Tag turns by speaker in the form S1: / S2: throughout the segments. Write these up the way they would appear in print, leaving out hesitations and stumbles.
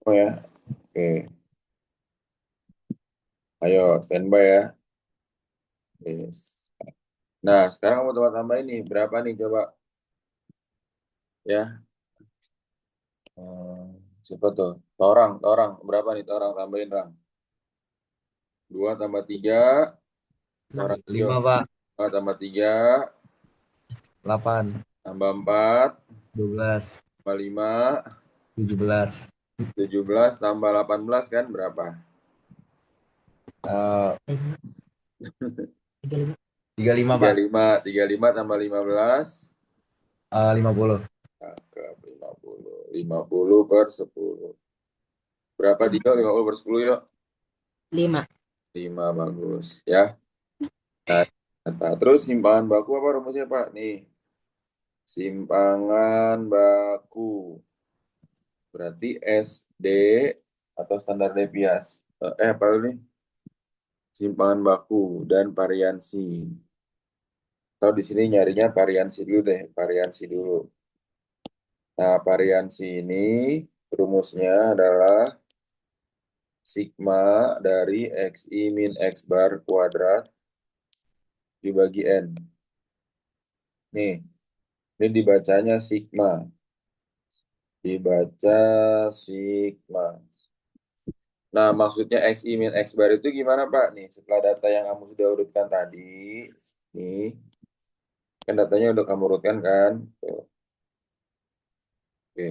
S1: Oh ya, oke. Ayo, standby ya. Yes. Nah, sekarang kamu coba tambahin nih. Berapa nih coba? Ya. Siapa tuh? Torang, torang. Berapa nih torang? Tambahin, Rang. 2 tambah 3. Torang, yuk.
S2: 5 Pak.
S1: 2 tambah 3.
S2: 8,
S1: Tambah 4.
S2: 12,
S1: Tambah 5.
S2: 17.
S1: 17. Tambah 18 kan? Berapa?
S2: Eh 35
S1: Tiga
S2: Pak.
S1: lima. 35 tambah 15.
S2: 50.
S1: Cakep, 50. 50 per 10. Berapa Dio? 50 per 10 yuk.
S3: 5.
S1: 5 bagus. Ya. Nah, terus simpangan baku apa rumusnya Pak? Nih, simpangan baku. Berarti SD atau standar Depias. Apa ini? Simpangan baku dan variansi. Atau di sini nyarinya variansi dulu deh, variansi dulu. Nah, variansi ini rumusnya adalah sigma dari XI min X bar kuadrat dibagi N. Nih, ini dibacanya sigma. Dibaca sigma. Nah, maksudnya XI min X bar itu gimana, Pak? Nih, setelah data yang kamu sudah urutkan tadi, nih, kan datanya udah kamu urutkan kan? Tuh, oke,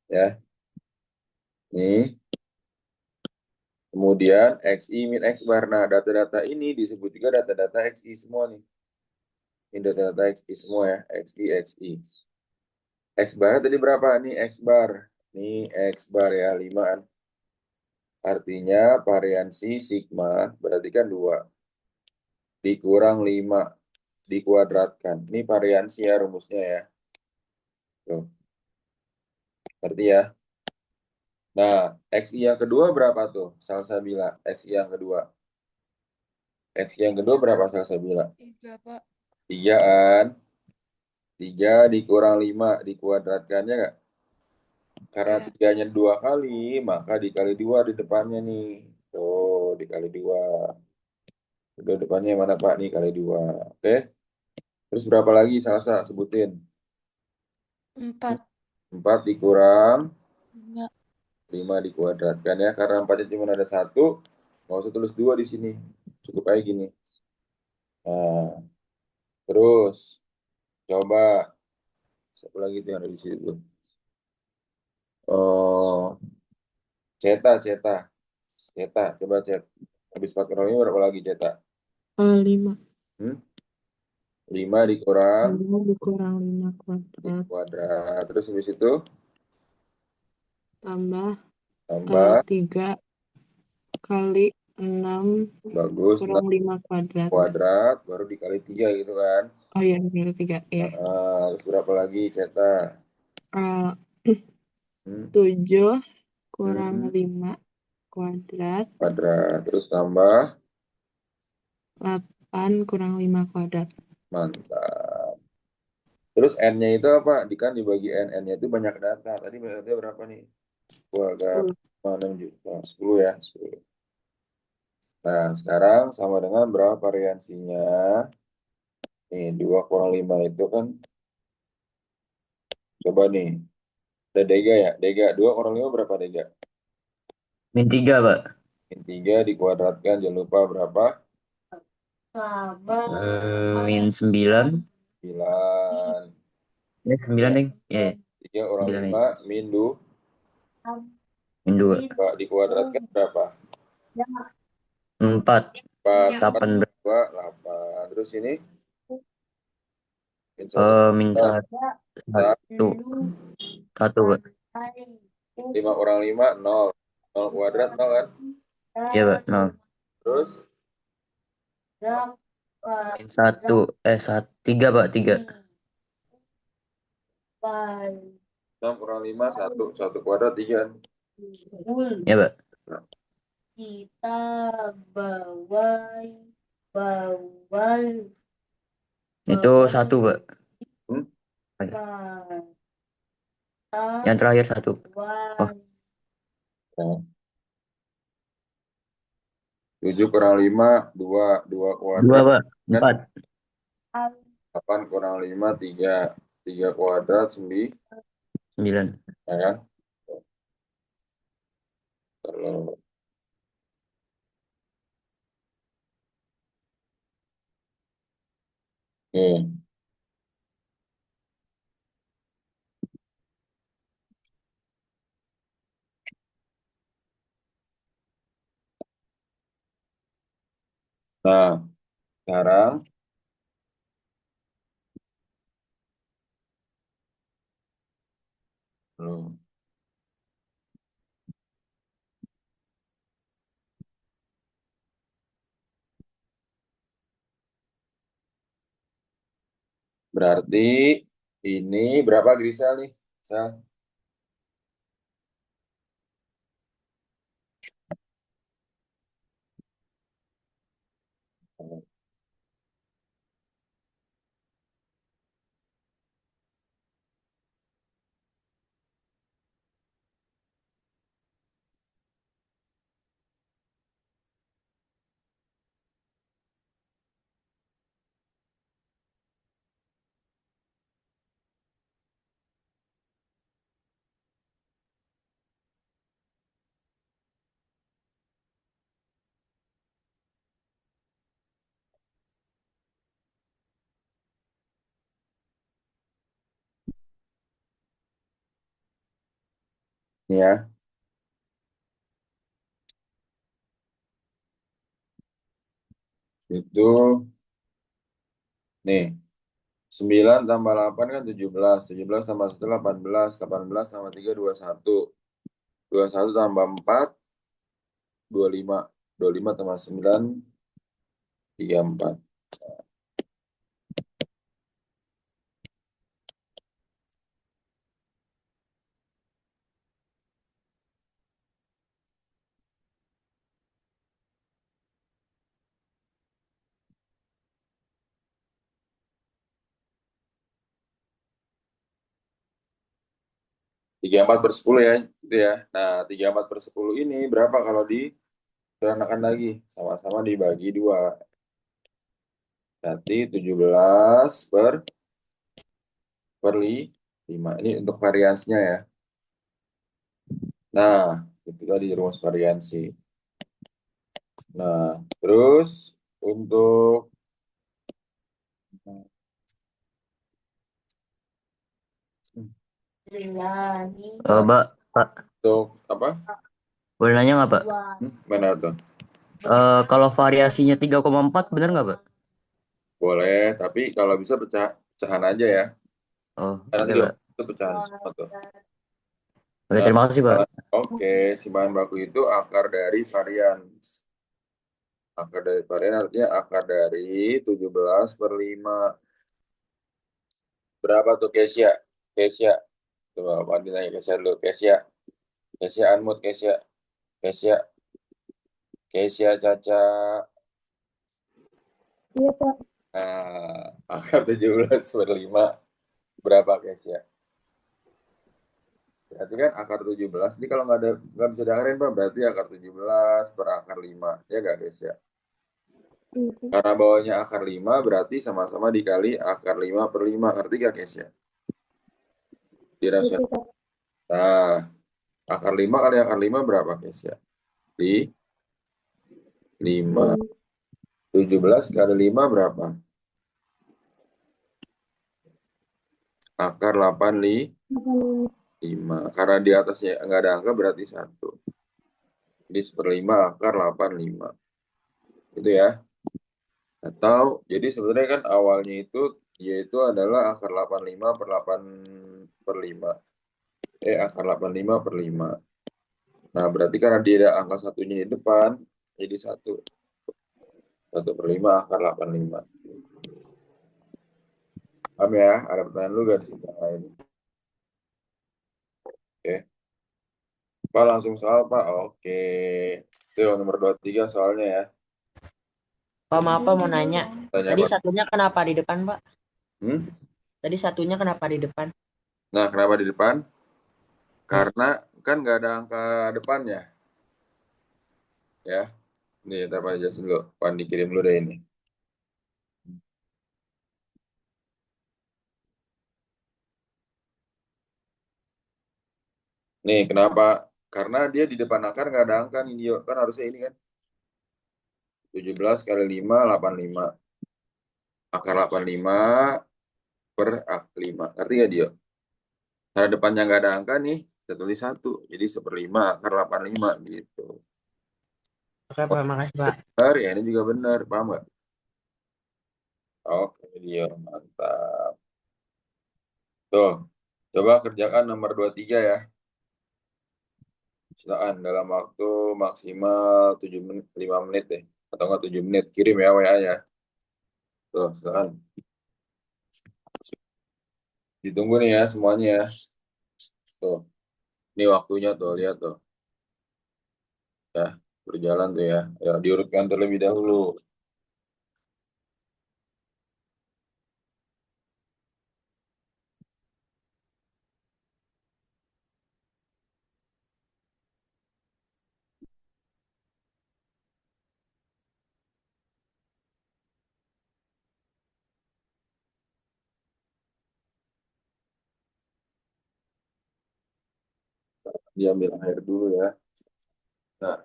S1: ya. Nih, kemudian XI min X bar. Nah, data-data ini disebut juga data-data XI semua nih. Ini data-data XI semua ya, XI, XI. X bar tadi berapa? Nih, X bar. Nih, X bar ya, 5. Artinya variansi sigma berarti kan 2 dikurang 5 dikuadratkan. Ini variansi ya rumusnya ya. Tuh, ngerti ya? Nah, XI yang kedua berapa tuh? Salsabila. XI yang kedua. XI yang kedua berapa Salsabila?
S3: 3, Pak.
S1: 3 kan? 3 dikurang 5 dikuadratkannya nggak? Karena
S3: Ya.
S1: 3-nya 2 kali, maka dikali 2 di depannya nih. Tuh, dikali 2. Udah depannya mana Pak? Nih kali 2. Oke? Terus berapa lagi Salsa? Sebutin.
S3: 4.
S1: 4 dikurang
S3: 5.
S1: 5 dikuadratkan ya. Karena 4-nya cuma ada 1, nggak usah tulis 2 di sini. Cukup aja gini. Nah, terus coba siapa lagi tuh yang ada di situ? Oh, Ceta, Ceta, Ceta. Coba cet. Habis 4 kurang 5 berapa lagi Ceta?
S3: 5.
S1: Hmm? 5 dikurang
S3: 5 dikurang 5
S1: di
S3: kuadrat.
S1: kuadrat. Terus habis itu
S3: Tambah
S1: tambah
S3: 3 kali 6
S1: bagus
S3: kurang
S1: 6
S3: 5 kuadrat.
S1: kuadrat baru dikali 3 gitu kan.
S3: Oh iya, kali 3. Ya.
S1: Terus berapa lagi Ceta?
S3: Eh,
S1: Hmm?
S3: 7 kurang
S1: Hmm,
S3: 5 kuadrat.
S1: kuadrat. Terus tambah
S3: 8 kurang 5 kuadrat.
S1: mantap. Terus N-nya itu apa? Kan dibagi N. N-nya itu banyak data. Tadi banyak data berapa nih? Gua agak
S3: 10.
S1: 6 juta. 10 ya. 10. Nah, sekarang sama dengan berapa variansinya? Nih, 2 kurang 5 itu kan. Coba nih. Ada Dega ya? Dega. 2 kurang 5 berapa Dega?
S2: Min 3 Pak.
S1: Min 3 dikuadratkan. Jangan lupa berapa?
S2: Min 9.
S1: 9.
S2: Ya, 9
S1: Ya.
S2: ding. Ya, ya.
S1: 3 kurang
S2: 9 aja.
S1: 5. Min 2.
S2: Min 2.
S1: Dikuadratkan berapa?
S2: 4.
S1: 4. 4
S2: 8.
S1: 2, 8. Terus ini? Min 1.
S2: Min 1. 1 Pak.
S1: 5 kurang 5, 0. 0 kuadrat, 0 kan?
S2: Iya Pak. 0.
S1: Terus
S2: Min 1. 3 Pak. 3.
S1: 6 kurang 5, 1. 1 kuadrat, 3 kan?
S2: Iya Pak.
S1: Nah,
S3: Kita bawa bawa
S2: Itu 1 Pak.
S1: hmm?
S2: Yang terakhir 1. Oh,
S1: Nah, 7 kurang 5, 2. 2
S2: 2,
S1: kuadrat
S2: Pak.
S1: kan
S2: 4.
S1: 8 kurang 5, 3. 3 kuadrat 9,
S2: 9.
S1: ya kan? Kalau Oke. Nah, sekarang lu berarti ini berapa Grisel nih? Sel? Nih ya, itu nih 9 tambah 8 kan 17. 17 tambah 1 18. 18 tambah 3 21. 21 tambah 4 25. 25 tambah 9 34. 34 per 10 ya, gitu ya. Nah, 34 per 10 ini berapa kalau diseranakan lagi? Sama-sama dibagi 2. Berarti 17 per 5. Ini untuk variansinya ya. Nah, itu tadi rumus variansi. Nah, terus untuk
S2: Pak, Pak,
S1: apa?
S2: boleh nanya nggak, Pak?
S1: Mana tuh?
S2: Kalau variasinya 3,4 benar nggak, Pak?
S1: Boleh, tapi kalau bisa pecahan aja ya.
S2: Oh,
S1: Karena
S2: oke,
S1: 3
S2: Pak.
S1: itu pecahan semua tuh.
S2: Oke,
S1: Nah,
S2: terima kasih, Pak.
S1: oke, si bahan baku itu akar dari varian. Akar dari varian artinya akar dari 17 per 5. Berapa tuh Kesia? Kesia. Coba apa nanya Kesia dulu. Kesia. Kesia Anmut, Kesia. Kesia. Kesia Caca.
S3: Iya, Pak.
S1: Nah, akar 17 per 5. Berapa Kesia? Berarti kan akar 17. Ini kalau nggak bisa diakarin, Pak. Berarti akar 17 per akar 5. Ya nggak, Kesia? Karena bawahnya akar 5 berarti sama-sama dikali akar 5 per 5. Ngerti gak, Kesia? Dirasional. Nah, akar 5 kali akar 5 berapa, Kesia? Di 5. 17 kali 5 berapa? Akar 8 5. Karena di atasnya nggak ada angka berarti 1. Jadi 1/5 akar 8 5. Itu ya. Atau jadi sebenarnya kan awalnya itu yaitu adalah akar 85 per 8 per 5. Akar 85 per 5. Nah, berarti karena dia ada angka satunya di depan, jadi 1. 1/5 akar 85. Paham ya? Ada pertanyaan lu gak di situ yang lain? Oke. Pak, langsung soal, Pak. Oke. Itu yang nomor 23 soalnya ya.
S4: Pak, maaf Pak, mau nanya.
S1: Tanya
S4: Tadi
S1: apa?
S4: satunya kenapa di depan, Pak?
S1: Hmm?
S4: Tadi satunya kenapa di depan?
S1: Nah, kenapa di depan? Karena kan nggak ada angka depannya. Ya, nih, ntar Pan jelasin dulu. Pan dikirim dulu deh ini. Nih, kenapa? Karena dia di depan akar nggak ada angka nih, Dio. Kan harusnya ini kan. 17 kali 5, 85. Akar 85 per 5. Ngerti nggak, Dio? Karena depannya nggak ada angka nih, kita tulis 1. Jadi 1/5 akar 85 gitu.
S4: Oke, Pak. Makasih, Pak.
S1: Benar, ya ini juga benar. Paham nggak? Oke, Dio. Mantap. Tuh, coba kerjakan nomor 23 ya. Silakan dalam waktu maksimal 7 menit, 5 menit deh. Atau enggak 7 menit. Kirim ya WA-nya. Tuh, silakan. Ditunggu nih ya semuanya ya. Tuh, ini waktunya tuh, lihat tuh. Ya, berjalan tuh ya. Ya, diurutkan terlebih dahulu. Diambil air dulu ya. Nah,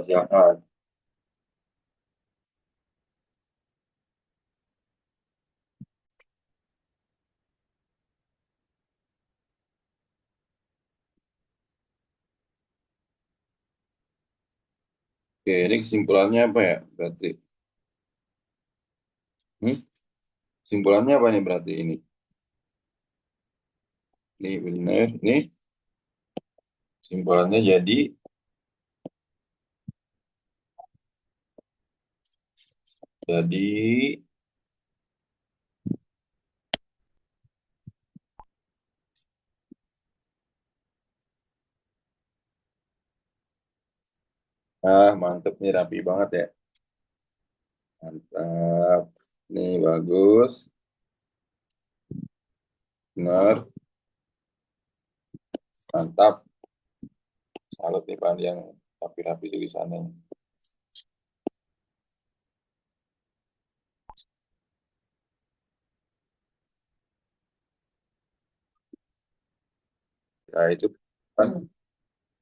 S1: silakan. Oke, ini kesimpulannya apa ya? Berarti, hmm? Kesimpulannya apa nih berarti ini? Ini benar. Nih, kesimpulannya jadi mantep nih, rapi banget ya. Mantap. Nih bagus. Benar. Mantap. Salut nih Pak yang rapi-rapi tulisannya. Nah, itu pas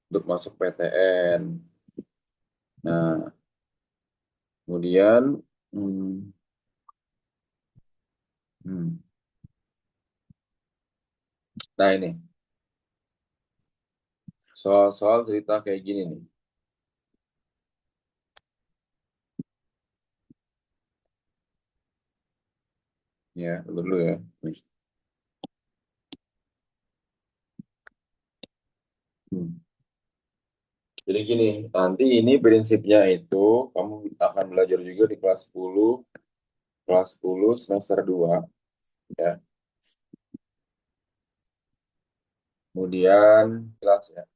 S1: untuk masuk PTN. Nah, kemudian hmm, hmm. Nah ini soal-soal cerita kayak gini nih. Ya, dulu ya. Hmm. Jadi gini, nanti ini prinsipnya itu kamu akan belajar juga di kelas 10 semester 2 ya. Kemudian kelas ya.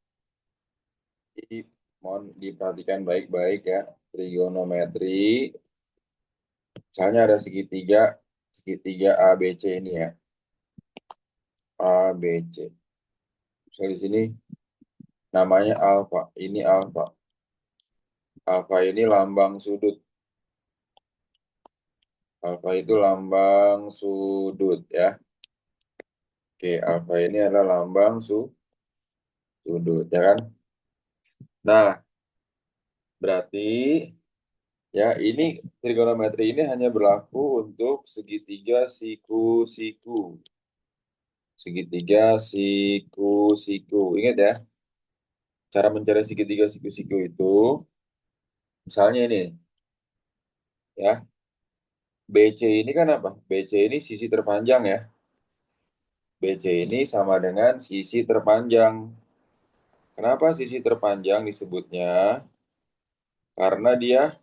S1: Jadi mohon diperhatikan baik-baik ya. Trigonometri, misalnya ada segitiga ABC ini ya. ABC. Misalnya di sini namanya alfa. Ini alfa. Alfa ini lambang sudut. Alfa itu lambang sudut ya. Oke, alfa ini adalah lambang sudut ya kan. Nah, berarti ya ini trigonometri ini hanya berlaku untuk segitiga siku-siku. Segitiga siku-siku. Ingat ya, cara mencari segitiga siku-siku itu misalnya ini ya. BC ini kan apa? BC ini sisi terpanjang ya. BC ini sama dengan sisi terpanjang. Kenapa sisi terpanjang disebutnya? Karena dia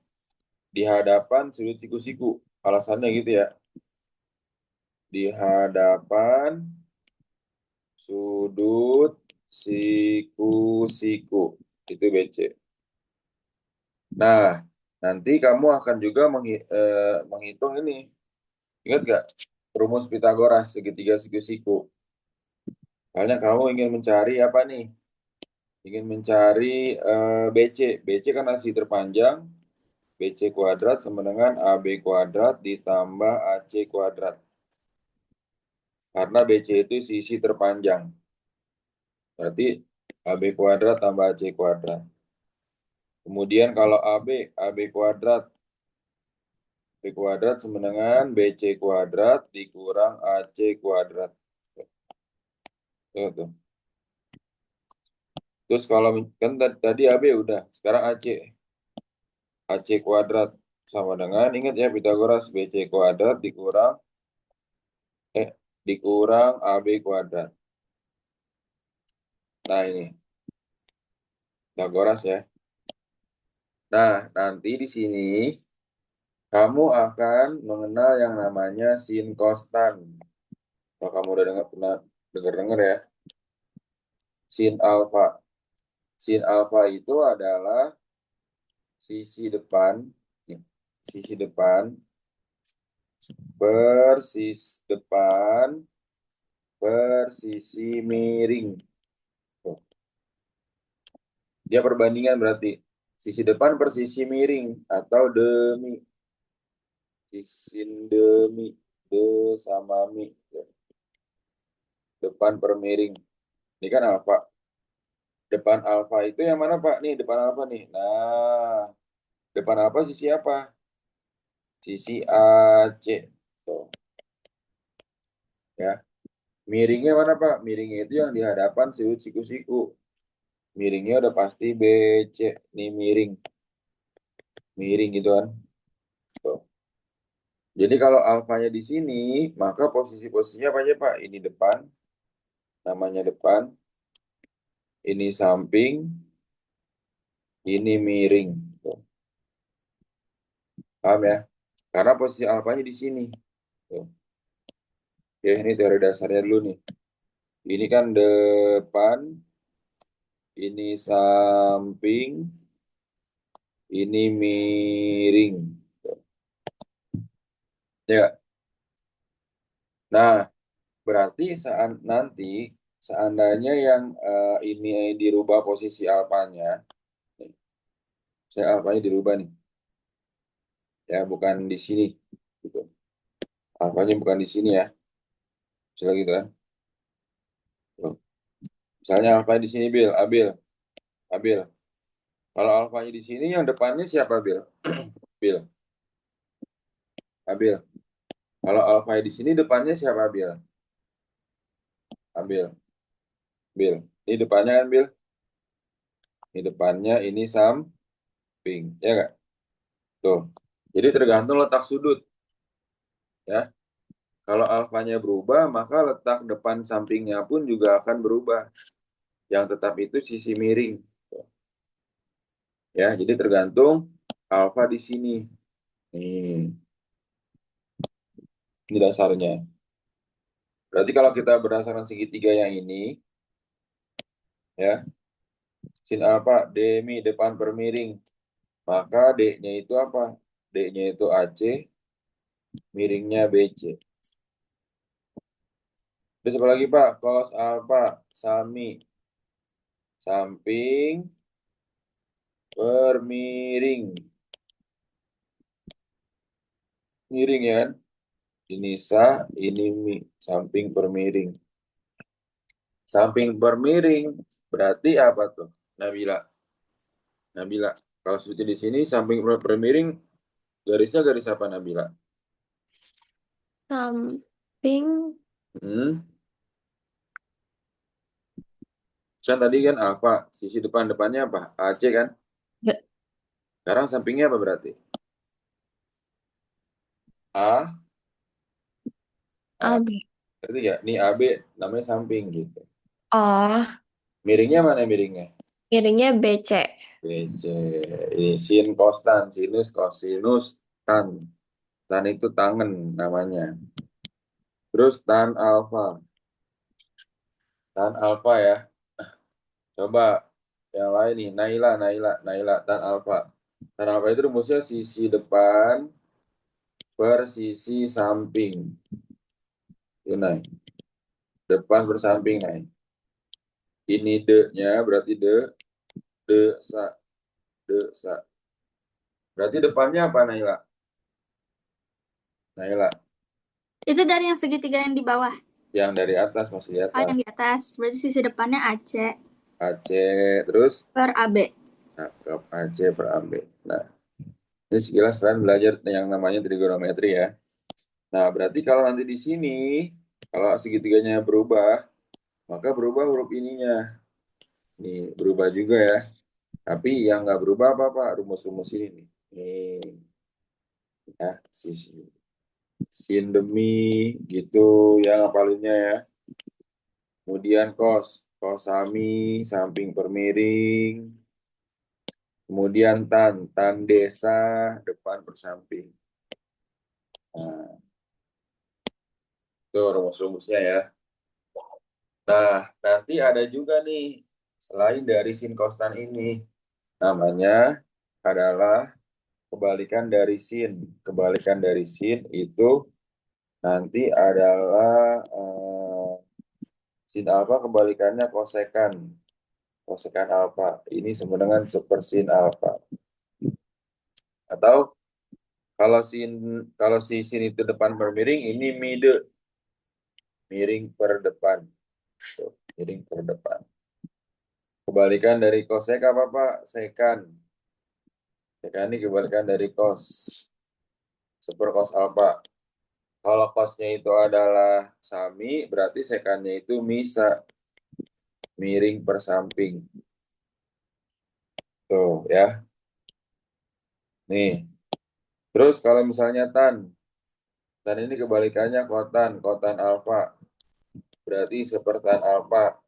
S1: di hadapan sudut siku-siku. Alasannya gitu ya. di hadapan sudut siku-siku. Itu BC. Nah, nanti kamu akan juga menghitung ini. Ingat gak? Rumus Pitagoras segitiga siku-siku. Soalnya kamu ingin mencari apa nih? Ingin mencari BC. BC kan arsi terpanjang. BC kuadrat sama dengan AB kuadrat ditambah AC kuadrat. Karena BC itu sisi terpanjang. Berarti AB kuadrat tambah AC kuadrat. Kemudian kalau AB kuadrat. B kuadrat sama dengan BC kuadrat dikurang AC kuadrat. Tuh, tuh. Terus kalau kan tadi AB udah, sekarang AC. AC kuadrat sama dengan, ingat ya Pitagoras, BC kuadrat dikurang AB kuadrat. Nah ini, Pitagoras ya. Nah, nanti di sini kamu akan mengenal yang namanya sin kostan. Kalau kamu udah pernah dengar ya, sin alfa. Sin alfa itu adalah sisi depan, sisi depan depan sisi miring. Tuh. Dia perbandingan berarti sisi depan per sisi miring atau demi. Sisin demi, de sama mi. Depan per miring. Ini kan alfa. Depan alfa itu yang mana Pak? Nih depan alfa nih. Nah, depan alfa sisi apa? Sisi AC. Tuh. Ya. Miringnya mana Pak? Miringnya itu yang di hadapan sudut siku-siku. Miringnya udah pasti BC. Nih miring. Miring gitu kan. Tuh. Jadi kalau alfanya di sini, maka posisi-posisinya apa aja Pak? Ini depan, namanya depan. Ini samping, ini miring. Tuh. Paham ya? Karena posisi alfanya di sini. Tuh. Oke, ini teori dasarnya dulu nih. Ini kan depan, ini samping, ini miring. Tuh. Ya. Nah, berarti seandainya yang ini dirubah posisi alfanya, nih, saya alfanya dirubah nih, ya bukan di sini, gitu. Alfanya bukan di sini ya, misalnya gitu kan. Tuh. Misalnya alfanya di sini Abil. Kalau alfanya di sini, yang depannya siapa Bil? Bil, Abil. Kalau alfanya di sini, depannya siapa Bil? Abil, Bil. Ini depannya kan Bil? Ini depannya, ini samping, ya nggak? Tuh. Jadi tergantung letak sudut, ya. Kalau alfanya berubah, maka letak depan sampingnya pun juga akan berubah. Yang tetap itu sisi miring. Ya, jadi tergantung alfa di sini. Nih, ini dasarnya. Berarti kalau kita berdasarkan segitiga yang ini, ya, sin alfa, demi depan per miring. Maka D-nya itu apa? D-nya itu AC, miringnya BC. Terus apa lagi Pak? Cos alfa, sami, samping per miring. Miring ya kan? Ini sa, ini mi, samping per miring. Samping per miring berarti apa tuh? Nabila. Nabila. Kalau sudutnya di sini samping per miring garisnya garis apa Nabila?
S5: Samping
S1: Hmm. Kan tadi kan alfa, sisi depannya apa? AC kan?
S5: Ya.
S1: Sekarang sampingnya apa berarti? A, A.
S5: AB.
S1: Berarti ya, ini AB namanya samping gitu.
S5: Oh,
S1: Miringnya mana miringnya?
S5: miringnya BC.
S1: BC. Ini sin kostan, sinus kosinus tan. Tan itu tangen namanya. Terus tan alfa. Tan alfa ya. Coba yang lain nih. Naila. Tan alfa. Tan alfa itu rumusnya sisi depan per sisi samping. Itu naik. Depan bersamping naik. Ini D-nya berarti sa. Berarti depannya apa Naila?
S6: Itu dari yang segitiga yang di bawah.
S1: Yang dari atas masih di
S6: Oh,
S1: atas.
S6: yang di atas. Berarti sisi depannya AC
S1: AC terus
S6: per AB.
S1: cakep AC per AB. Nah, ini sekilas kalian belajar yang namanya trigonometri ya. Nah, berarti kalau nanti di sini kalau segitiganya berubah, maka berubah huruf ininya. Nih, berubah juga ya. Tapi yang nggak berubah apa-apa, rumus-rumus ini nih. Nih, ya, sin demi gitu ya ngapalinnya ya. Kemudian cos sami, samping per miring. Kemudian tan desa, depan per samping. Nah, itu rumus-rumusnya ya. Nah, nanti ada juga nih, selain dari sin cos tan ini, namanya adalah kebalikan dari sin. Kebalikan dari sin itu nanti adalah sin alfa kebalikannya kosekan. Kosekan alfa. Ini sama dengan sepersin alfa. Atau kalau si sin itu depan per miring, ini miring per depan. Tuh, miring per depan. Kebalikan dari kosek apa Pak? Sekan. Sekan ini kebalikan dari kos. Super kos alfa. Kalau kosnya itu adalah sami, berarti sekannya itu misa. Miring per samping. Tuh ya. Nih. Terus kalau misalnya tan ini kebalikannya kotan alfa. Berarti sepertan alfa.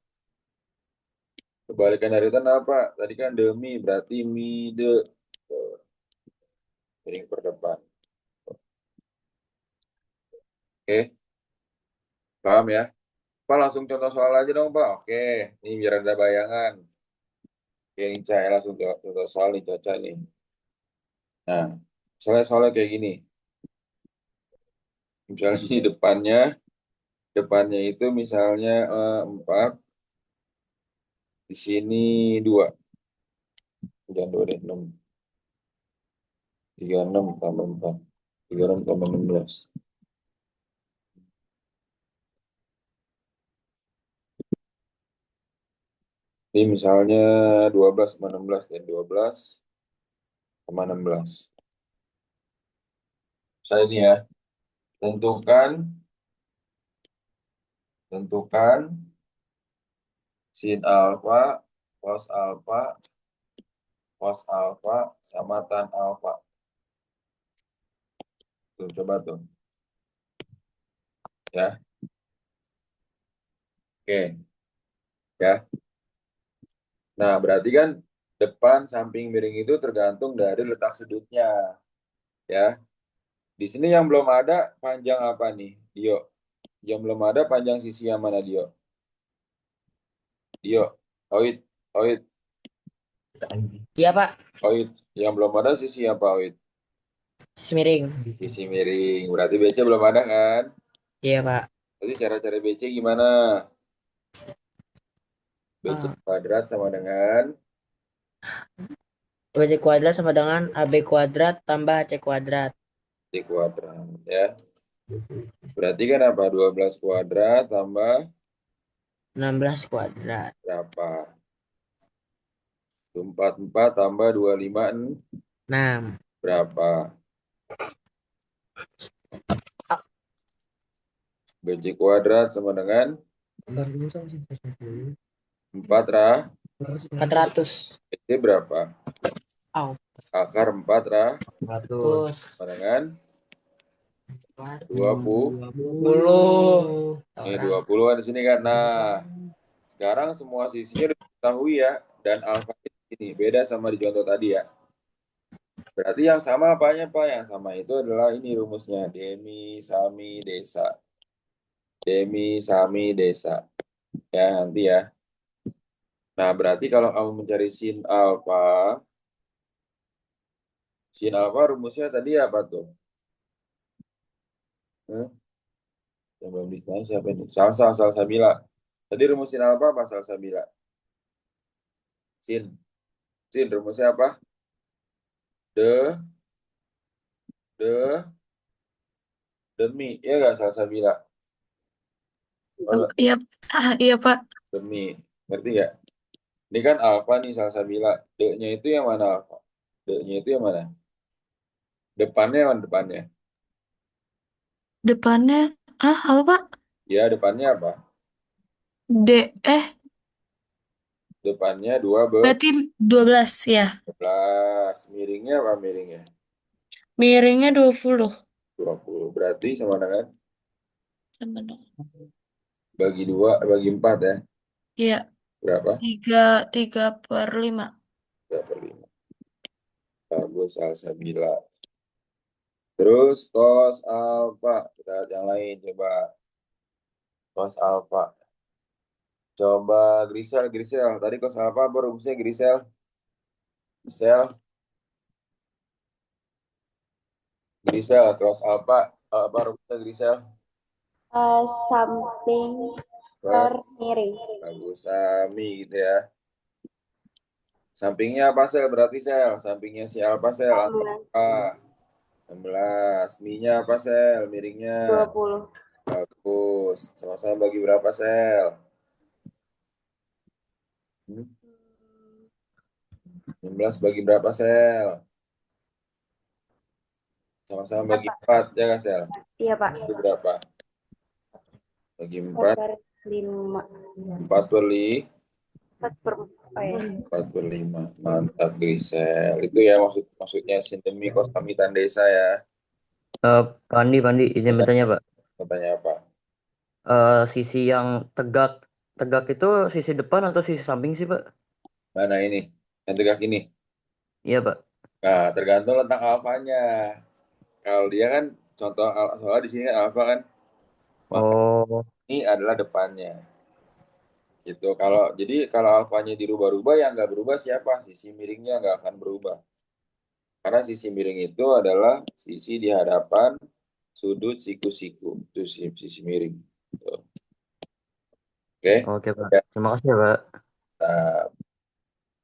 S1: Kebalikan dari tan apa? Tadi kan demi, berarti mide. Tuh. Miring per depan. Oke. Paham ya? Pak langsung contoh soal aja dong Pak. Oke, ini biar ada bayangan. Oke, ini saya langsung contoh soal nih Caca nih. Nah, soalnya kayak gini. Misalnya ini depannya itu misalnya 4, di sini 2. Jangan 2 deh, 6. 36 tambah 4. 36 tambah 16. Ini misalnya 12 sama 16 dan 12 sama 16. Misalnya ini ya, tentukan sin alfa, cos alfa sama tan alfa. Tuh, coba tuh. Ya. Oke. Ya. Nah, berarti kan depan samping miring itu tergantung dari letak sudutnya. Ya. Di sini yang belum ada panjang apa nih, Dio? Yang belum ada panjang sisi yang mana, Dio? Oid.
S4: Iya, Pak.
S1: Oid. Yang belum ada sisi apa, Oid?
S4: Sisi miring.
S1: Sisi miring. Berarti BC belum ada kan?
S4: Iya, Pak.
S1: Jadi cara-cara BC gimana? BC kuadrat sama dengan
S4: BC kuadrat sama dengan AB kuadrat tambah AC kuadrat.
S1: C kuadrat. Ya. Berarti kan apa? 12 kuadrat tambah
S4: 16 kuadrat.
S1: berapa? 44 tambah 25
S4: 6.
S1: berapa? BC kuadrat sama dengan
S4: 400.
S1: BC berapa?
S4: Au.
S1: Akar 4
S4: Terus
S1: sama dengan 20.
S4: 20.
S1: Ini 20 kan di sini kan. Nah, sekarang semua sisinya udah diketahui ya. Dan alfa ini beda sama di contoh tadi ya. Berarti yang sama apanya Pak? Yang sama itu adalah ini rumusnya. Demi, sami, desa. Demi, Sami, Desa. Ya, nanti ya. Nah, berarti kalau kamu mencari sin alfa rumusnya tadi apa tuh? Hmm? Yang belum ditanya siapa ini? Salsabila. Tadi rumus sin alfa apa salsabila? Sin. Sin rumusnya apa? De, de, demi. Ya nggak salsabila? Kalau
S5: Iya, iya Pak.
S1: demi. Ngerti nggak? Ini kan alfa nih salsabila. De-nya itu yang mana alfa? De-nya itu yang mana? Depannya yang mana depannya?
S5: Depannya, apa Pak?
S1: Ya, depannya apa?
S5: D,
S1: Depannya
S5: berarti 12 ya.
S1: 12. Miringnya apa miringnya?
S5: Miringnya 20.
S1: 20. Berarti sama dengan
S5: Sama dong.
S1: bagi 2, bagi 4 ya.
S5: Iya,
S1: Berapa?
S5: 3/5.
S1: 3/5. Bagus, alsabila. Terus cos alfa. Kita lihat yang lain coba. Cos alfa. Coba Grisel, Grisel. Tadi cos alfa apa rumusnya Grisel? Grisel, Grisel, cos alfa. Apa rumusnya Grisel?
S7: Samping
S1: Per,
S7: per miring.
S1: bagus, Sami gitu ya. Sampingnya apa sel? Berarti sel. Sampingnya si alfa sel.
S7: 16,
S1: Alfa. 16. Mi-nya apa sel? Miringnya.
S7: 20.
S1: Bagus. Sama-sama bagi berapa sel? Hmm? 16 bagi berapa sel? Sama-sama bagi 4 ya kan sel?
S7: Iya, Pak.
S1: Itu berapa? Bagi
S7: 4
S1: 4,
S7: per 5.
S1: 4 per 5.
S7: 4 per, oh ya.
S1: 4/5. Mantap Grisel. Itu ya maksudnya sindemi kosami tandesa ya.
S2: Pandi, izin bertanya Pak.
S1: Katanya apa?
S2: Sisi yang tegak, tegak itu sisi depan atau sisi samping sih Pak?
S1: Mana ini? Yang tegak ini.
S2: Iya Pak.
S1: Nah, tergantung letak alfanya. Kalau dia kan contoh soalnya di sini kan alfa kan, maka
S2: Oh,
S1: ini adalah depannya. Gitu. Kalau alfanya dirubah-rubah yang nggak berubah siapa? Sisi miringnya nggak akan berubah. Karena sisi miring itu adalah sisi di hadapan sudut siku-siku. Itu sisi miring. Tuh. Oke.
S2: oke Pak.
S1: Ya.
S2: Terima kasih ya Pak.
S1: Nah,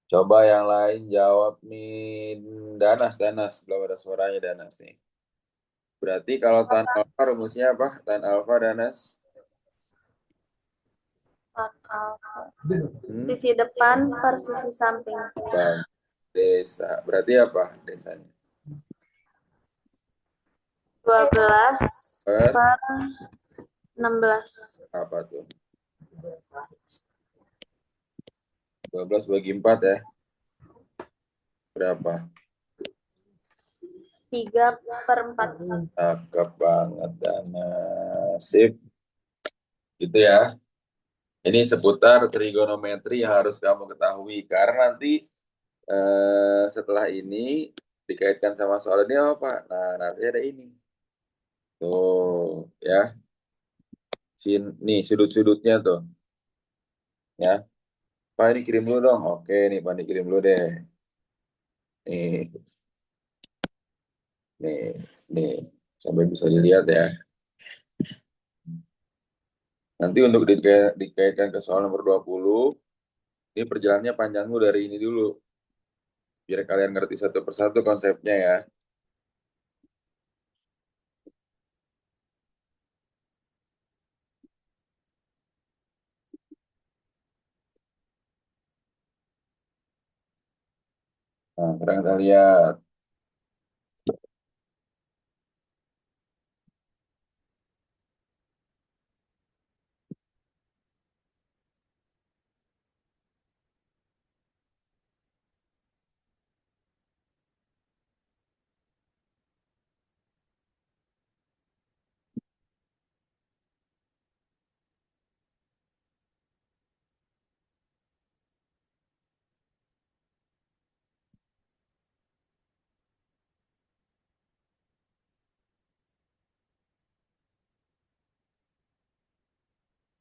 S1: coba yang lain jawab nih. Danas, Danas. Belum ada suaranya Danas nih. Berarti kalau tan alfa rumusnya apa? Tan alfa Danas. Hmm?
S7: Sisi depan per sisi samping.
S1: Bang. Desa. Berarti apa desanya?
S7: 12
S1: Per
S7: per 16.
S1: apa tuh? 12 bagi 4 ya. Berapa?
S7: 3 per 4.
S1: Cakep banget Danas. Sip. Gitu ya. Ini seputar trigonometri yang harus kamu ketahui. Karena nanti setelah ini dikaitkan sama soal ini apa? Nah, nanti ada ini. Tuh, ya. Nih, sudut-sudutnya tuh. Ya. Pak, ini kirim dulu dong. Oke, nih, Pak, ini kirim dulu deh. Nih, nih, nih. Sampai bisa dilihat ya. Nanti untuk dikaitkan ke soal nomor 20, ini perjalanannya panjang dulu dari ini dulu. Biar kalian ngerti satu persatu konsepnya ya. Nah, sekarang kita lihat.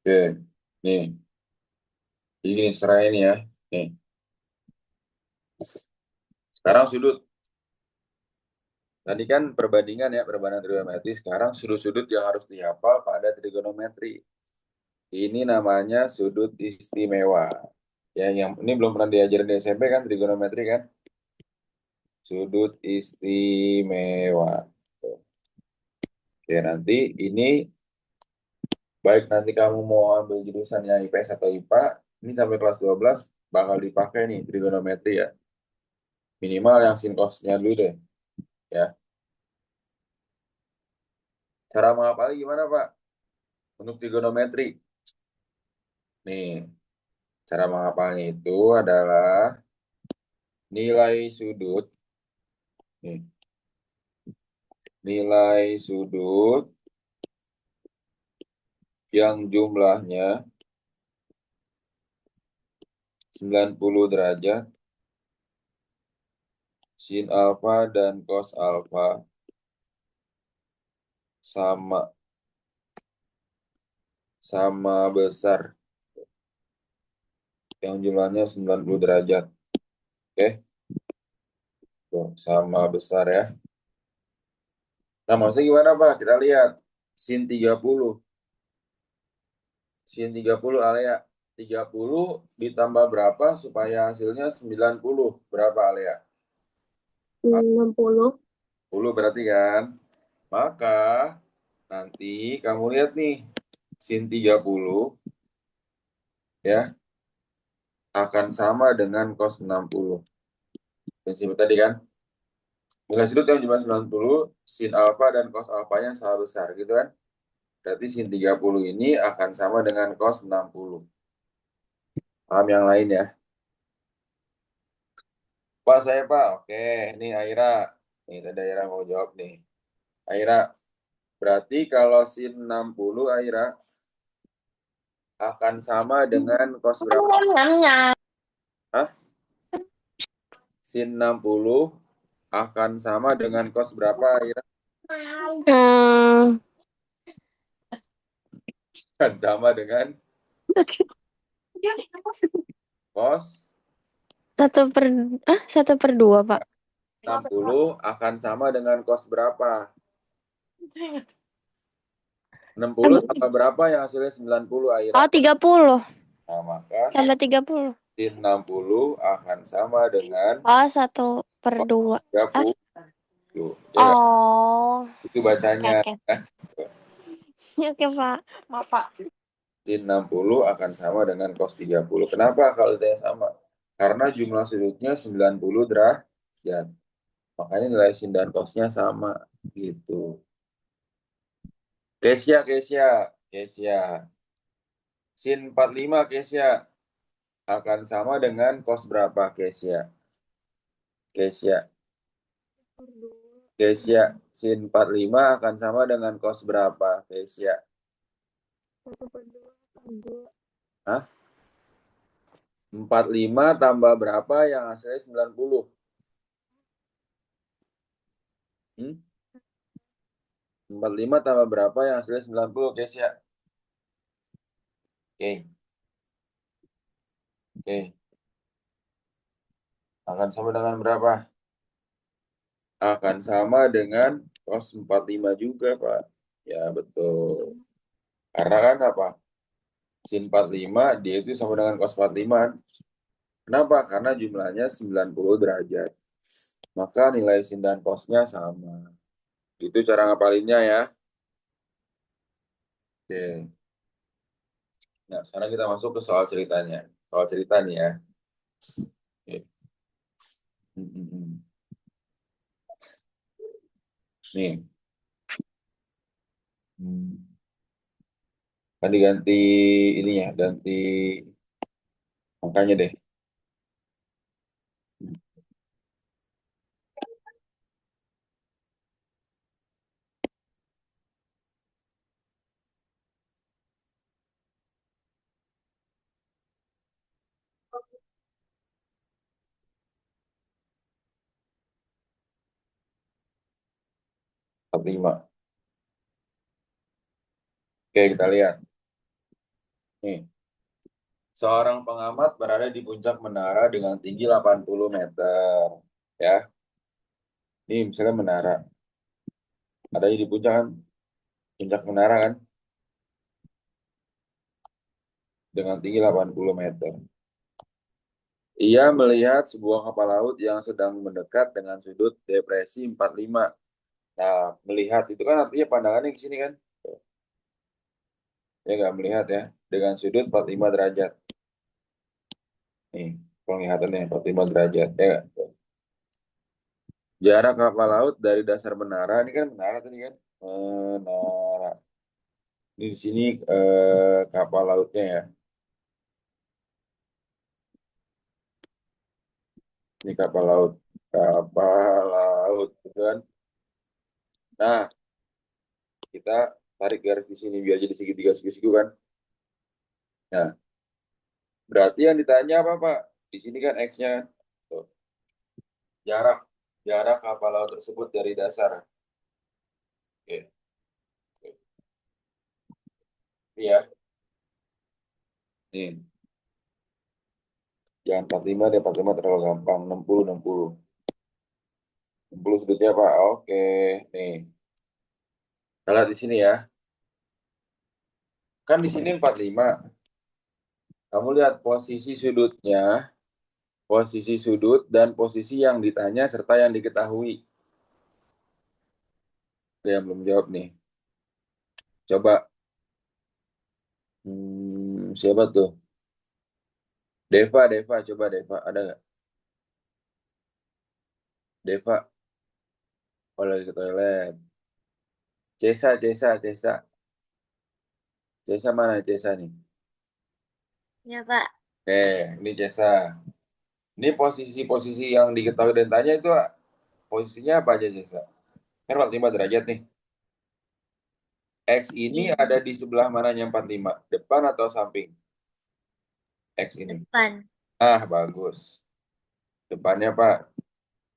S1: Oke, nih. Jadi gini sekarang ini ya. Nih, sekarang sudut. Tadi kan perbandingan ya, perbandingan trigonometri. Sekarang sudut-sudut yang harus dihafal pada trigonometri. Ini namanya sudut istimewa. Ya, yang ini belum pernah diajarin di SMP kan, trigonometri kan? Sudut istimewa. Oke, nanti ini baik nanti kamu mau ambil jurusannya IPS atau IPA, ini sampai kelas 12 bakal dipakai nih trigonometri ya. Minimal yang sin cosnya dulu deh, ya. Cara menghafalnya gimana, Pak? Untuk trigonometri. Nih, cara menghafalnya itu adalah nilai sudut. Nih, nilai sudut yang jumlahnya 90 derajat, sin alfa dan cos alfa sama besar. Yang jumlahnya 90 derajat. Oke. Tuh, sama besar ya. Nah, maksudnya gimana, Pak? Kita lihat. Sin 30. Sin 30 Alea. 30 ditambah berapa supaya hasilnya 90? Berapa Alea?
S6: 60.
S1: 10 berarti kan? Maka nanti kamu lihat nih. Sin 30 ya akan sama dengan cos 60. Prinsip tadi kan? Nilai sudut yang jumlah 90, sin alfa dan cos alfanya sama besar gitu kan? Berarti sin 30 ini akan sama dengan cos 60. Paham yang lain ya? Pak, saya Pak. Oke, ini Aira. Nih, tadi Aira mau jawab nih. Aira, berarti kalau sin 60 Aira akan sama dengan cos berapa? Hah? Sin 60 akan sama dengan cos berapa Aira? Akan sama dengan cos
S5: 1/2, Pak.
S1: 60 akan sama dengan cos berapa? 60 tambah berapa yang hasilnya 90 Aira?
S5: Oh, 30.
S1: Nah, maka
S5: Tambah 30.
S1: sin 60 akan sama dengan
S5: Oh, 1/2.
S1: 30. Ya nggak?
S5: Oh,
S1: Itu bacanya.
S5: oke.
S1: Ya.
S5: Oke, Pak. Maaf, Pak.
S1: Sin 60 akan sama dengan cos 30. Kenapa kalau itu sama? Karena jumlah sudutnya 90 derajat. Makanya nilai sin dan cosnya sama. Gitu. Kesia. Sin 45 Kesia akan sama dengan cos berapa Kesia? Kesia. Sin 45 akan sama dengan cos berapa Kesia? Hah? 45 tambah berapa yang hasilnya 90? 45 tambah berapa yang hasilnya 90, guys ya? Oke. Akan sama dengan berapa? Akan sama dengan cos 45 juga, Pak. Ya, betul. Karena kan apa? Sin 45 dia itu sama dengan cos 45. Kenapa? Karena jumlahnya 90 derajat. Maka nilai sin dan cosnya sama. Itu cara ngapalinnya ya. Oke. Nah, sekarang kita masuk ke soal ceritanya. Soal cerita nih ya. Oke. Nih. Kan diganti ini ya, ganti angkanya deh. Lima. Oke, kita lihat. Nih, seorang pengamat berada di puncak menara dengan tinggi 80 meter. Ya, ini misalnya menara. Ada di puncak kan? Puncak menara kan? Dengan tinggi 80 meter. Ia melihat sebuah kapal laut yang sedang mendekat dengan sudut depresi 45. Nah, melihat itu kan artinya pandangannya ke sini kan? Ya nggak melihat ya. Dengan sudut 45 derajat. Nih, penglihatannya 45 derajat. Ya nggak? Jarak kapal laut dari dasar menara, ini kan menara tadi kan? Menara. Ini di sini kapal lautnya ya. Ini kapal laut. Kapal laut, gitu kan? Nah, kita tarik garis di sini biar jadi segitiga siku-siku kan? Nah, berarti yang ditanya apa, Pak? Di sini kan X-nya kan? Tuh, jarak jarak kapal laut tersebut dari dasar. Oke. Ini ya. Nih, jangan 45 deh, 45 terlalu gampang. 60, 60. 60 sudutnya, Pak. Oke. Nih, kita lihat di sini ya. Kan di sini 45. Kamu lihat posisi sudutnya, posisi sudut, dan posisi yang ditanya serta yang diketahui. Oke, yang belum jawab nih. Coba. Siapa tuh? Deva, Deva. Coba Deva. Ada nggak? Deva. Oh, lagi ke toilet. Cesa, Cesa, Cesa. Cesa mana Cesa nih?
S7: Ya, Pak.
S1: Oke, ini Cesa. Ini posisi-posisi yang diketahui dan tanya itu posisinya apa aja Cesa? Kan 45 derajat nih. X ini
S7: Iya.
S1: ada di sebelah mananya 45? Depan atau samping? X ini.
S7: Depan.
S1: Ah, bagus. Depannya Pak.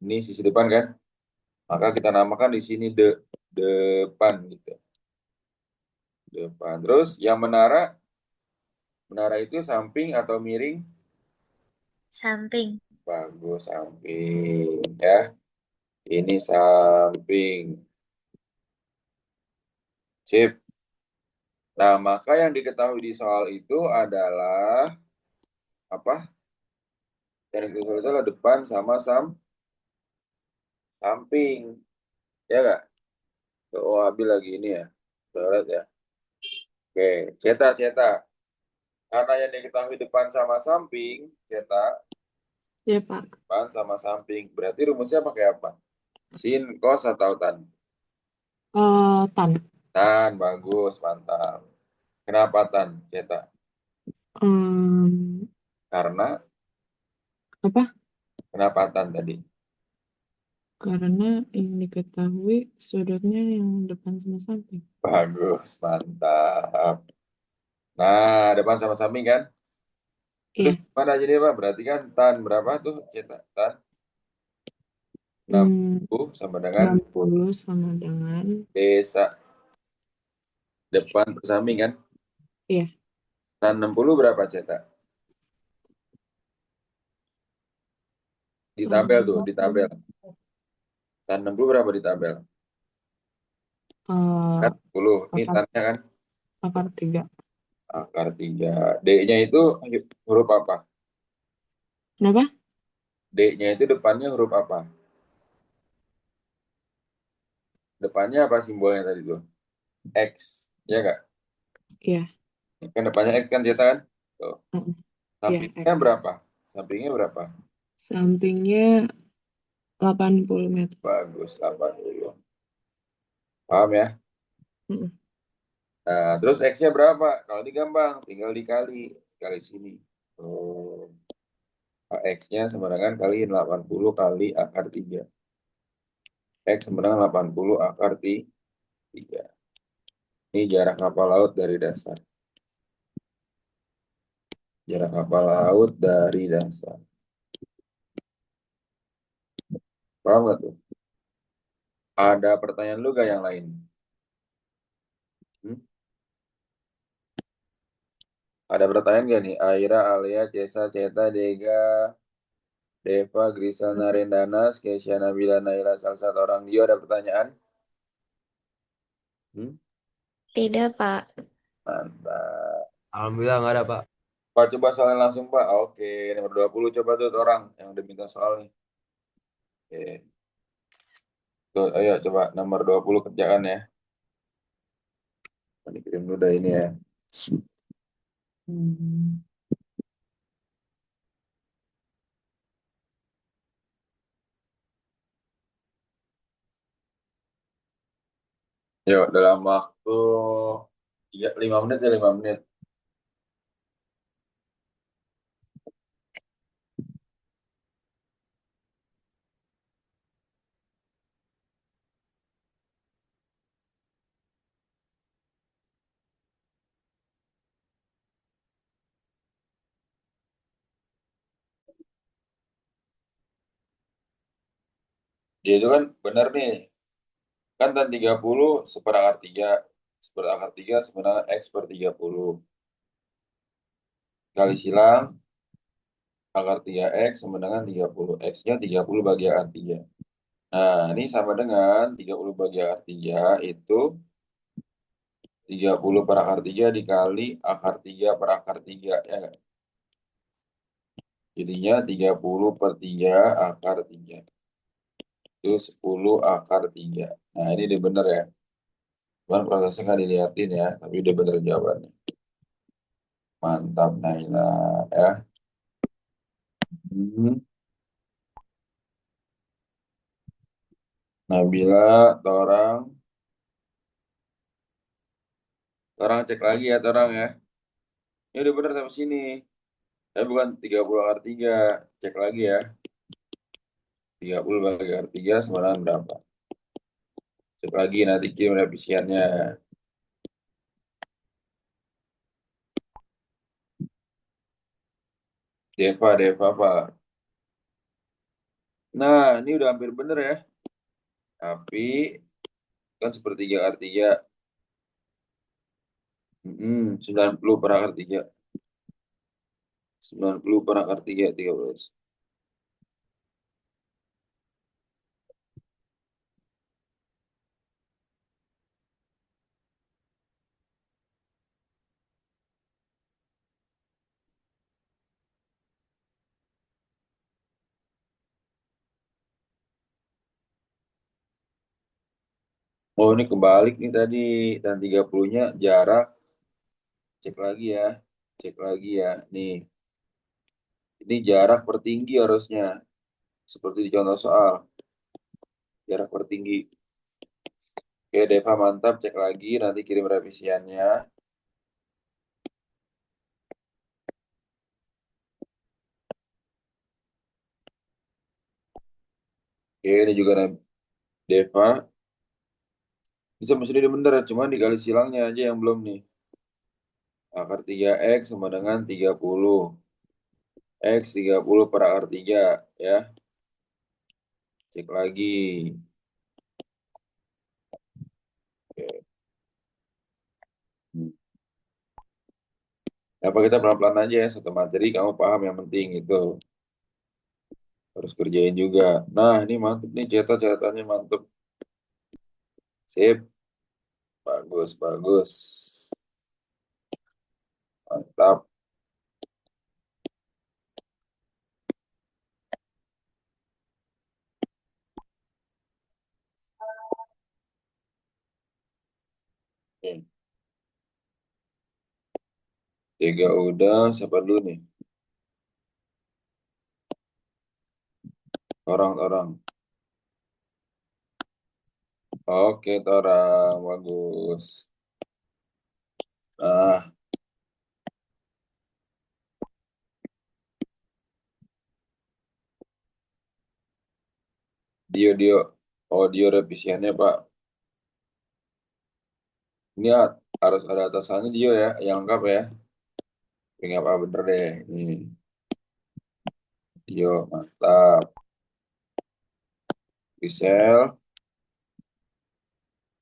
S1: Ini sisi depan kan? Maka kita namakan di sini depan gitu. Depan. Terus yang menara, menara itu samping atau miring?
S7: Samping.
S1: Bagus, samping ya. Ini samping. Sip. Nah, maka yang diketahui di soal itu adalah apa? Yang diketahui soal itu adalah depan sama samping. Ya nggak? Oh, Abi lagi ini ya. Lihat ya. Oke, cetak, cetak. Karena yang diketahui depan sama samping, cetak.
S3: Ya, Pak.
S1: Depan sama samping. Berarti rumusnya pakai apa? Sin, cos, atau tan?
S3: Tan.
S1: Tan, bagus, mantap. Kenapa tan, cetak?
S3: Em,
S1: Karena,
S3: apa?
S1: kenapa tan tadi?
S3: Karena yang diketahui sudutnya yang depan sama samping.
S1: Bagus, mantap. Nah, depan sama samping kan? Terus
S3: Iya.
S1: mana jadi Pak? Berarti kan tan berapa tuh? Cetak tan
S3: Hmm,
S1: 60 sama dengan
S3: 60 sama dengan
S1: desa depan per samping kan?
S3: iya.
S1: Tan 60 berapa cetak? Di tabel tuh, di tabel. Tan 60 berapa di tabel? Kan 10. Ini
S3: Akar
S1: tannya kan
S3: akar 3.
S1: akar 3. D-nya itu huruf apa?
S3: Kenapa?
S1: D-nya itu depannya huruf apa? Depannya apa simbolnya tadi tuh? X. Ya nggak?
S3: Iya.
S1: Kan depannya X kan cetak kan? Tuh.
S3: Mm-mm. Iya,
S1: Sampingnya
S3: X.
S1: berapa? Sampingnya berapa?
S3: Sampingnya 80 meter.
S1: Bagus, 80. Paham ya?
S3: Mm-mm.
S1: Nah, terus X-nya berapa? Kalau ini gampang, tinggal dikali. Kali sini. Oh, X-nya sama dengan kali 80 kali akar 3. X sama dengan 80 akar 3. Ini jarak kapal laut dari dasar. Jarak kapal laut dari dasar. Paham nggak tuh? Ada pertanyaan lu gak yang lain? Hmm? Ada pertanyaan nggak nih? Aira, Alia, Cesa, Ceta, Dega, Deva, Grisa, Narendana, Kesya, Nabila, Naila, salah satu orang dia ada pertanyaan?
S5: Tidak, Pak.
S1: Mantap.
S8: Alhamdulillah nggak ada, Pak.
S1: Pak, coba soalnya langsung, Pak. Oke, nomor 20 coba tuh orang yang udah minta soalnya. Oke. Tuh, ayo coba nomor 20 kerjaan ya. Ini kirim dulu dah ini ya. Yuk, dalam waktu 5 menit ya 5 menit. Dia itu kan benar nih. Kan tan 30 seperakar 3. Seperakar 3 sebenarnya X per 30. Kali silang akar 3X sama dengan 30. X-nya 30 bagi akar 3. Nah, ini sama dengan 30 bagi akar 3 itu 30 per akar 3 dikali akar 3 per akar 3. Ya nggak? Jadinya 30 per 3 akar 3. Itu 10 akar 3. Nah, ini udah bener ya. Cuman prosesnya nggak dilihatin ya, tapi udah bener jawabannya. Mantap, Naila. Ya. Hmm. Nabila, Torang. Torang cek lagi ya, Torang ya. Ini udah bener sampai sini. Bukan 30 akar 3. Cek lagi ya. 30 bagi akar 3 sama dengan berapa? Cek lagi nanti kirim revisiannya. Deva, Deva, Pak. Nah, ini udah hampir bener ya. Tapi kan sepertiga akar 3. 90 per akar 3. 90 per akar 3, 13. Oh, ini kebalik nih tadi. Dan 30-nya jarak. Cek lagi ya. Cek lagi ya. Nih. Ini jarak per tinggi harusnya. Seperti di contoh soal. Jarak per tinggi. Oke, Deva mantap. Cek lagi. Nanti kirim revisiannya. Oke, ini juga Deva. Bisa mesin ini bener. Cuma dikali silangnya aja yang belum nih. Akar 3X sama dengan 30. X 30 per akar 3. Ya. Cek lagi. Oke. Apa kita pelan-pelan aja ya. Satu materi kamu paham yang penting itu. Harus kerjain juga. Nah, ini mantep nih catatannya mantep. Sip. Bagus, bagus. Mantap. Oke. 3 udah, siapa dulu nih? Orang-orang. Oke, orang. Bagus. Nah, Dio. Audio revisiannya, Pak. Ini harus ada atasannya Dio ya, yang lengkap ya. Ini apa bener deh. Ini. Dio, mantap. Gisel.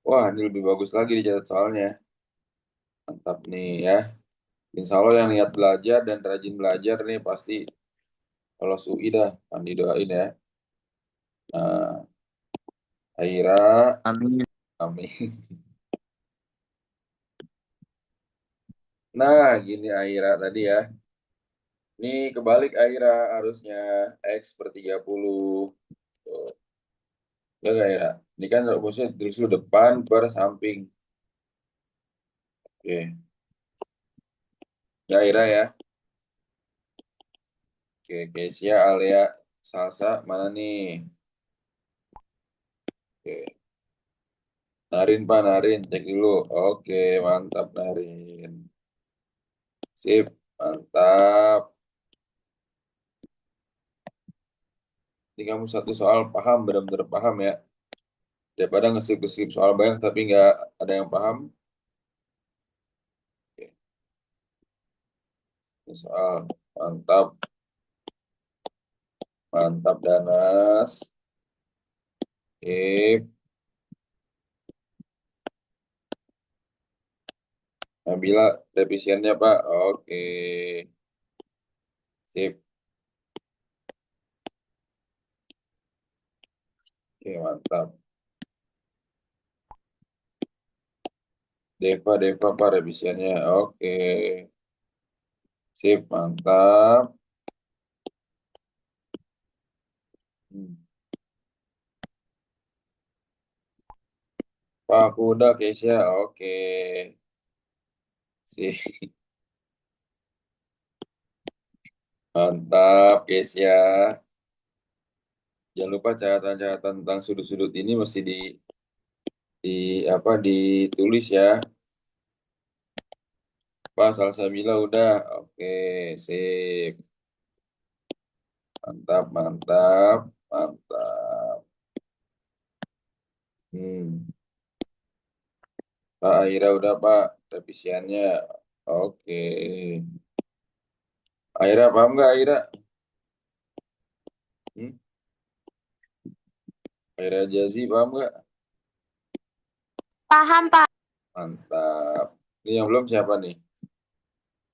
S1: Wah, ini lebih bagus lagi dicatat soalnya. Mantap nih ya. Insya Allah yang niat belajar dan rajin belajar nih pasti lolos UI dah, kan didoain ya. Nah, Aira,
S2: Amin.
S1: amin. Nah, gini Aira tadi ya. Ini kebalik Aira harusnya X per 30. Tuh. Ya nggak Aira? Ini kan rumusnya terus depan per samping. Oke. Ya Aira ya. Oke, Kesia, Alia, Salsa, mana nih? Oke. Narin Pak, Narin. Cek dulu. Oke, mantap Narin. Sip, mantap. Ini kamu satu soal paham, benar-benar paham ya. Daripada ngesip-ngesip soal banyak tapi nggak ada yang paham. Oke, ini soal mantap, mantap Danas. Sip, Nabila revisiannya Pak. Oke, sip. Oke, mantap. Deva Pak revisiannya. Oke, sip, mantap. Hmm. Pak, aku udah Kesia. Oke, sip, mantap Kesia. Jangan lupa catatan-catatan tentang sudut-sudut ini mesti di apa ditulis ya. Pak, Salsabila udah. Oke, sip. Mantap, mantap, mantap. Hmm. Pak Aira udah Pak, revisiannya. Oke. Aira paham nggak Aira? Hmm? Aira Jazi paham nggak?
S5: Paham, Pak.
S1: Mantap. Ini yang belum siapa nih?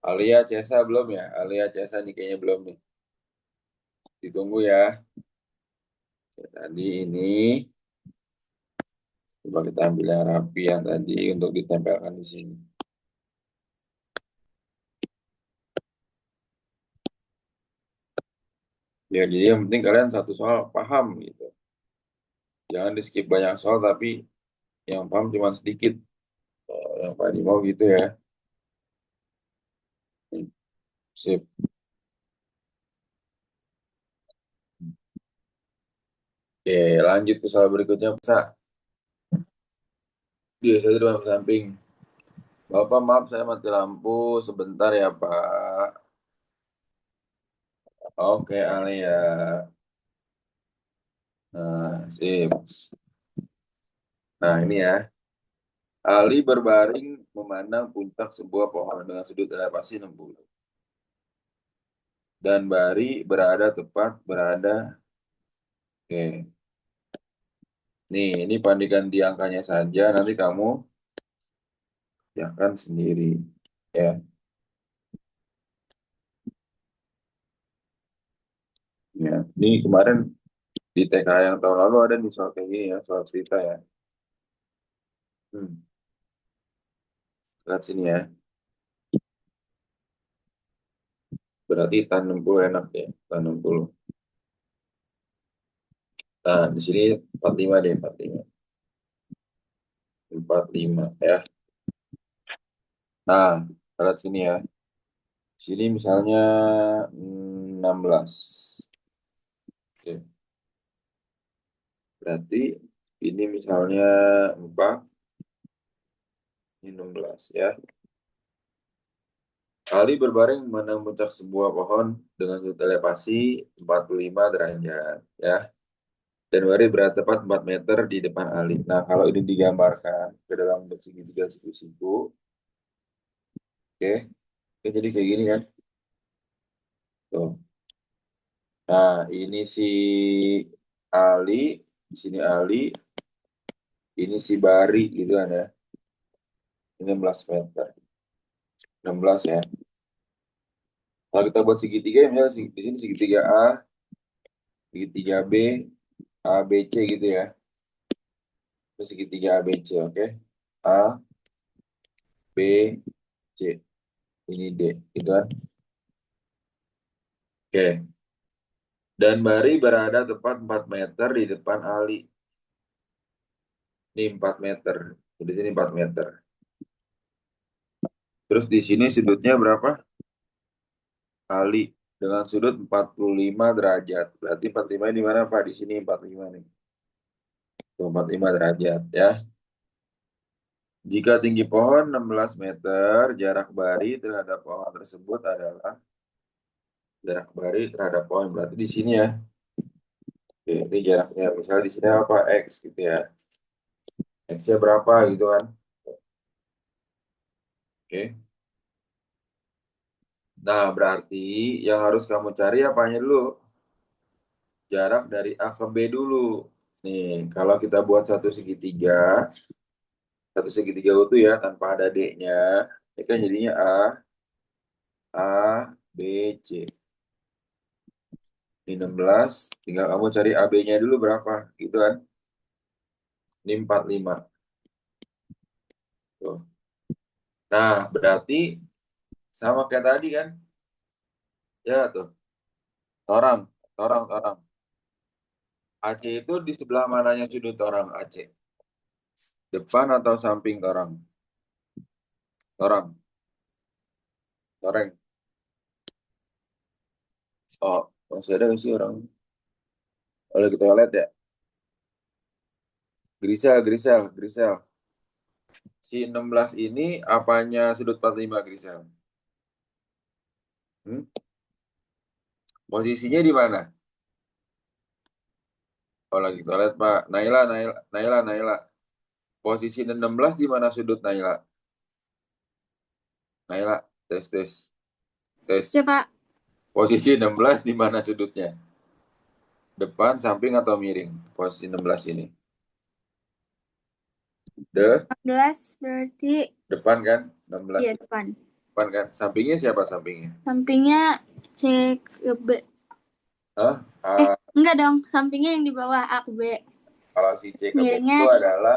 S1: Alia Cesa belum ya? Alia Cesa nih kayaknya belum nih. Ditunggu ya. Oke, tadi ini coba kita ambil yang rapi yang tadi untuk ditempelkan di sini. Ya, jadi yang penting kalian satu soal paham gitu. Jangan di skip banyak soal tapi yang paham cuma sedikit. Yang Pak mau gitu ya. Sip. Oke, lanjut ke soal berikutnya. Bisa. Dia saya di samping. Bapak maaf saya mati lampu sebentar ya Pak. Oke Alia. Nah, sip. Nah ini ya. Ali berbaring memandang puncak sebuah pohon dengan sudut elevasi 60. Dan Bari berada tepat berada. Oke. Nih, ini pandikan di angkanya saja. Nanti kamu kerjakan sendiri. Ya. Ya. Ini kemarin di TK yang tahun lalu ada nih soal kayak gini ya, soal cerita ya. Hmm. Lihat sini ya. Berarti tan 60 enak ya, tan 60. Nah, di sini 45 deh, 45. 45 ya. Nah, lihat sini ya. Sini misalnya 16. Oke. Berarti ini misalnya 4, ini 16 ya. Ali berbaring memandang puncak sebuah pohon dengan sudut elevasi 45 derajat ya. Dan Wari berada tepat 4 meter di depan Ali. Nah, kalau ini digambarkan ke dalam bentuk segitiga siku-siku, oke. Oke, jadi kayak gini kan. Tuh. Nah, ini si Ali, di sini Ali, ini si Bari gitu kan ya. Ini 16 meter. 16 ya. Kalau kita buat segitiga, misalnya di sini segitiga A, segitiga B, A, B, C gitu ya. Terus segitiga A, B, C, oke. A, B, C. Ini D, gitu kan. Oke. Dan Bari berada tepat 4 meter di depan Ali. Ini 4 meter. Di sini 4 meter. Terus di sini sudutnya berapa? Ali dengan sudut 45 derajat. Berarti 45 di mana, Pak? Di sini 45 nih. Tuh, 45 derajat ya. Jika tinggi pohon 16 meter, jarak Bari terhadap pohon tersebut adalah jarak Bari terhadap pohon. Berarti di sini ya. Oke, ini jaraknya. Misalnya di sini apa? X gitu ya. X-nya berapa gitu kan. Oke. Nah, berarti yang harus kamu cari apanya dulu? Jarak dari A ke B dulu. Nih, kalau kita buat satu segitiga utuh ya, tanpa ada D-nya, ini kan jadinya A, B, C. Ini 16, tinggal kamu cari AB-nya dulu berapa, gitu kan? Ini 45. Tuh. Nah, berarti sama kayak tadi kan? Ya, tuh. Torang, torang, torang. AC itu di sebelah mananya sudut torang AC? Depan atau samping torang? Torang, toreng. Oh, masih ada nggak sih orang? Oleh kita lihat ya. Grisel, Grisel, Grisel. Si 16 ini apanya sudut 45 Grisel? Hmm? Posisinya di mana? Oh, lagi toilet, Pak. Naila, Naila, Naila, Naila. Posisi 16 di mana sudut Naila? Naila, tes, tes. Tes.
S6: Ya, Pak.
S1: Posisi 16 di mana sudutnya? Depan, samping, atau miring? Posisi 16 ini.
S6: 16 berarti
S1: Depan kan? 16.
S6: iya depan.
S1: Depan kan? Sampingnya siapa sampingnya?
S6: Sampingnya C ke B.
S1: Hah? Ah,
S6: Enggak dong, sampingnya yang di bawah A ke B.
S1: kalau si C ke B
S6: Miringnya
S1: itu adalah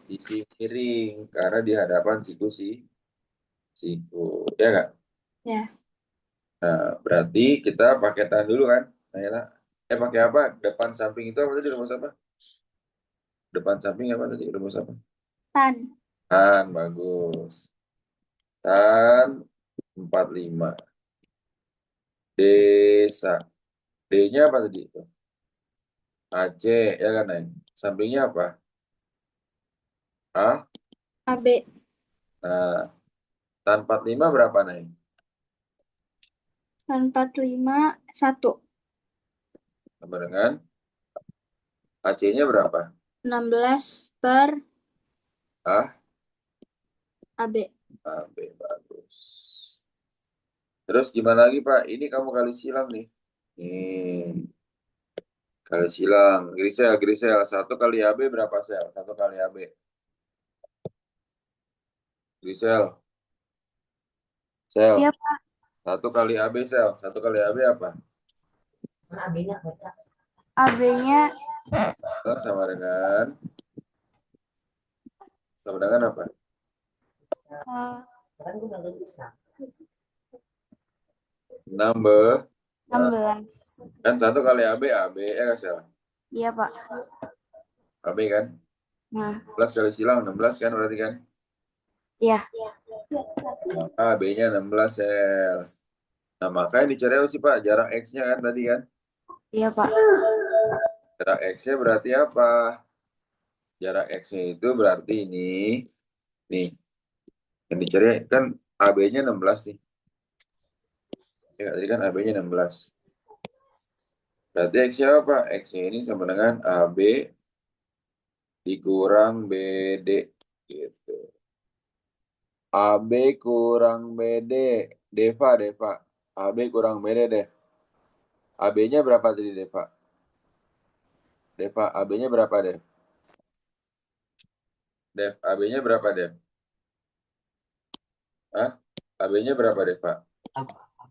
S1: sisi miring. Karena di hadapan siku siku. Ya nggak?
S6: ya.
S1: Nah, berarti kita pakai tan dulu kan? Naila. Pakai apa? Depan samping itu apa tadi, rumus apa? Depan samping apa tadi, rumus apa?
S6: Tan.
S1: Tan, bagus. Tan 45. Desa. D-nya apa tadi itu? AC, ya kan, Nay? Sampingnya apa? A.
S6: AB.
S1: Nah, tan 45 berapa, Nay?
S6: Tan 45 1.
S1: Sama dengan AC-nya berapa?
S6: 16 per
S1: A.
S6: AB.
S1: AB, bagus. Terus gimana lagi, Pak? Ini kamu kali silang nih. Kali silang. Grisel, Grisel. 1 kali AB berapa sel? 1 kali AB. Grisel. Sel.
S6: Iya, Pak.
S1: 1 kali AB, sel. 1 kali AB apa?
S6: AB-nya
S1: Sama dengan apa? Number.
S6: 16.
S1: Kan 1 kali AB, AB. Ya kan, sel?
S6: Iya, Pak.
S1: AB kan?
S6: Nah,
S1: 16 kali silang, 16 kan berarti kan?
S6: iya.
S1: Maka AB-nya 16, sel. Nah, makanya dicari apa sih, Pak? Jarak X-nya kan tadi kan?
S6: Iya, Pak.
S1: Jarak X-nya berarti apa? Jarak X-nya itu berarti ini. Nih. Yang dicari kan AB-nya 16 nih. Ya, tadi kan AB-nya 16. Berarti X-nya apa? X-nya ini sama dengan AB dikurang BD. Gitu. AB kurang BD. Deva, Deva. AB kurang BD deh. AB-nya berapa tadi, Deva? Deva, AB-nya berapa, Dev? Dev, AB-nya berapa, Dev? Hah? AB-nya berapa, Deva?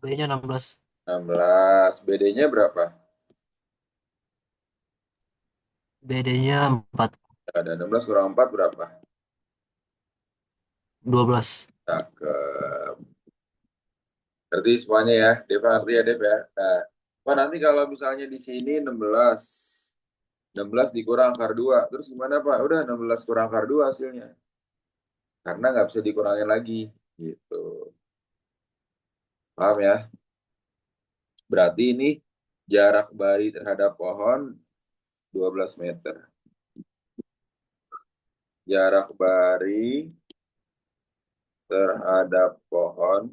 S8: B-nya 16.
S1: 16. BD-nya berapa?
S8: BD-nya 4.
S1: Ada 16 kurang 4 berapa?
S8: 12.
S1: Cakep. Berarti semuanya ya. Deva ngerti ya, Dev ya. Nah, Pak, nanti kalau misalnya di sini 16. 16 dikurang akar 2. Terus gimana, Pak? Udah 16 kurang akar 2 hasilnya. Karena nggak bisa dikurangin lagi. Gitu. Paham ya? Berarti ini jarak bari terhadap pohon 12 meter. Jarak bari terhadap pohon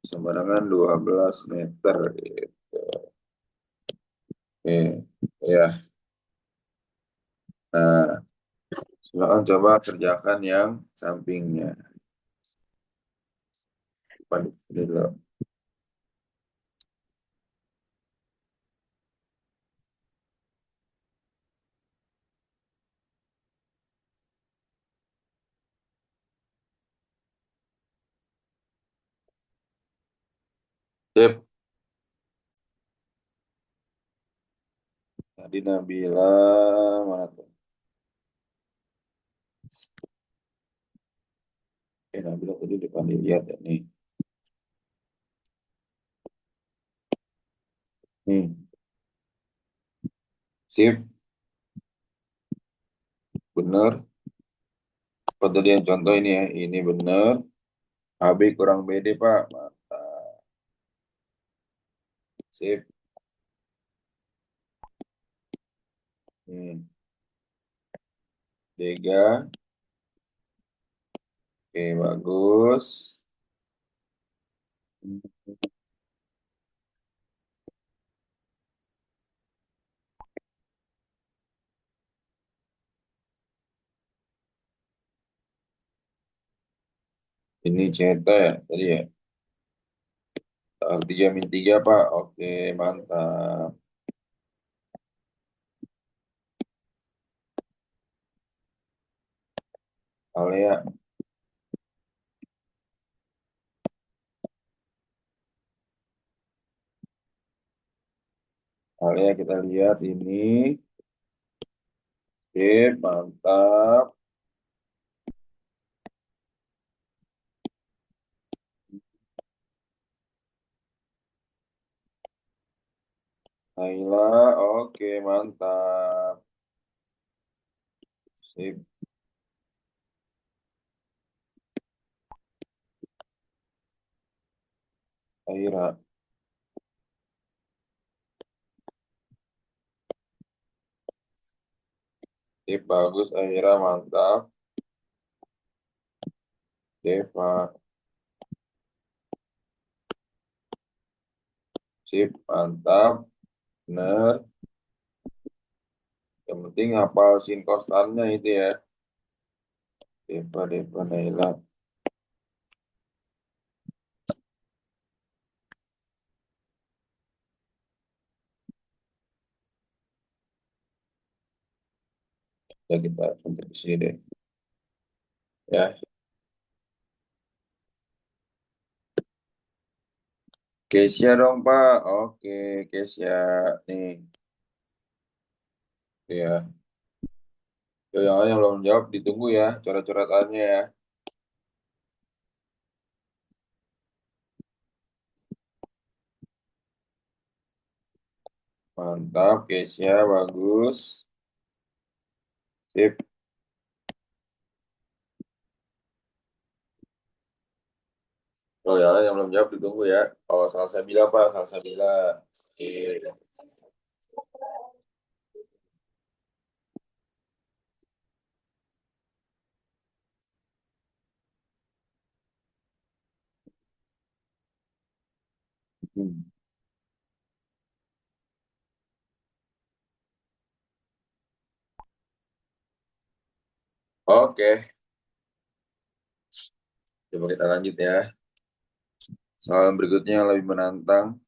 S1: sama dengan 12 meter. Gitu. Oke, ya. Nah, silakan coba kerjakan yang sampingnya. Ini dulu. Sip. Tadi Nabila mana tuh? Nabila tadi depan dilihat ya nih. Nih. Sip. Bener. Apa tadi yang contoh ini ya? Ini bener. AB kurang BD, Pak. Mantap. Sip. Nih. Dega. Oke, bagus. Ini cerita ya tadi ya. Artinya min 3, Pak. Oke, mantap. Alea. Alea kita lihat ini. Sip, mantap. Naila, oke, mantap. Sip. Aira. Sip, bagus. Aira, mantap. Deva. Sip, mantap. Bener. Yang penting hafal sin kostannya itu ya. Deva, Naila. Ya, kita sampai di sini deh. Ya. Kesia dong, Pak. Oke, Kesia. Nih. Ya. Yang lain yang belum jawab ditunggu ya coret-coretannya ya. Mantap, Kesia, bagus. Sip. Oh, yang lain yang belum jawab ditunggu ya. Oh, Salsabila, Pak. Salsabila. Oke. Hmm. Oke, coba kita lanjut ya. Soal berikutnya lebih menantang.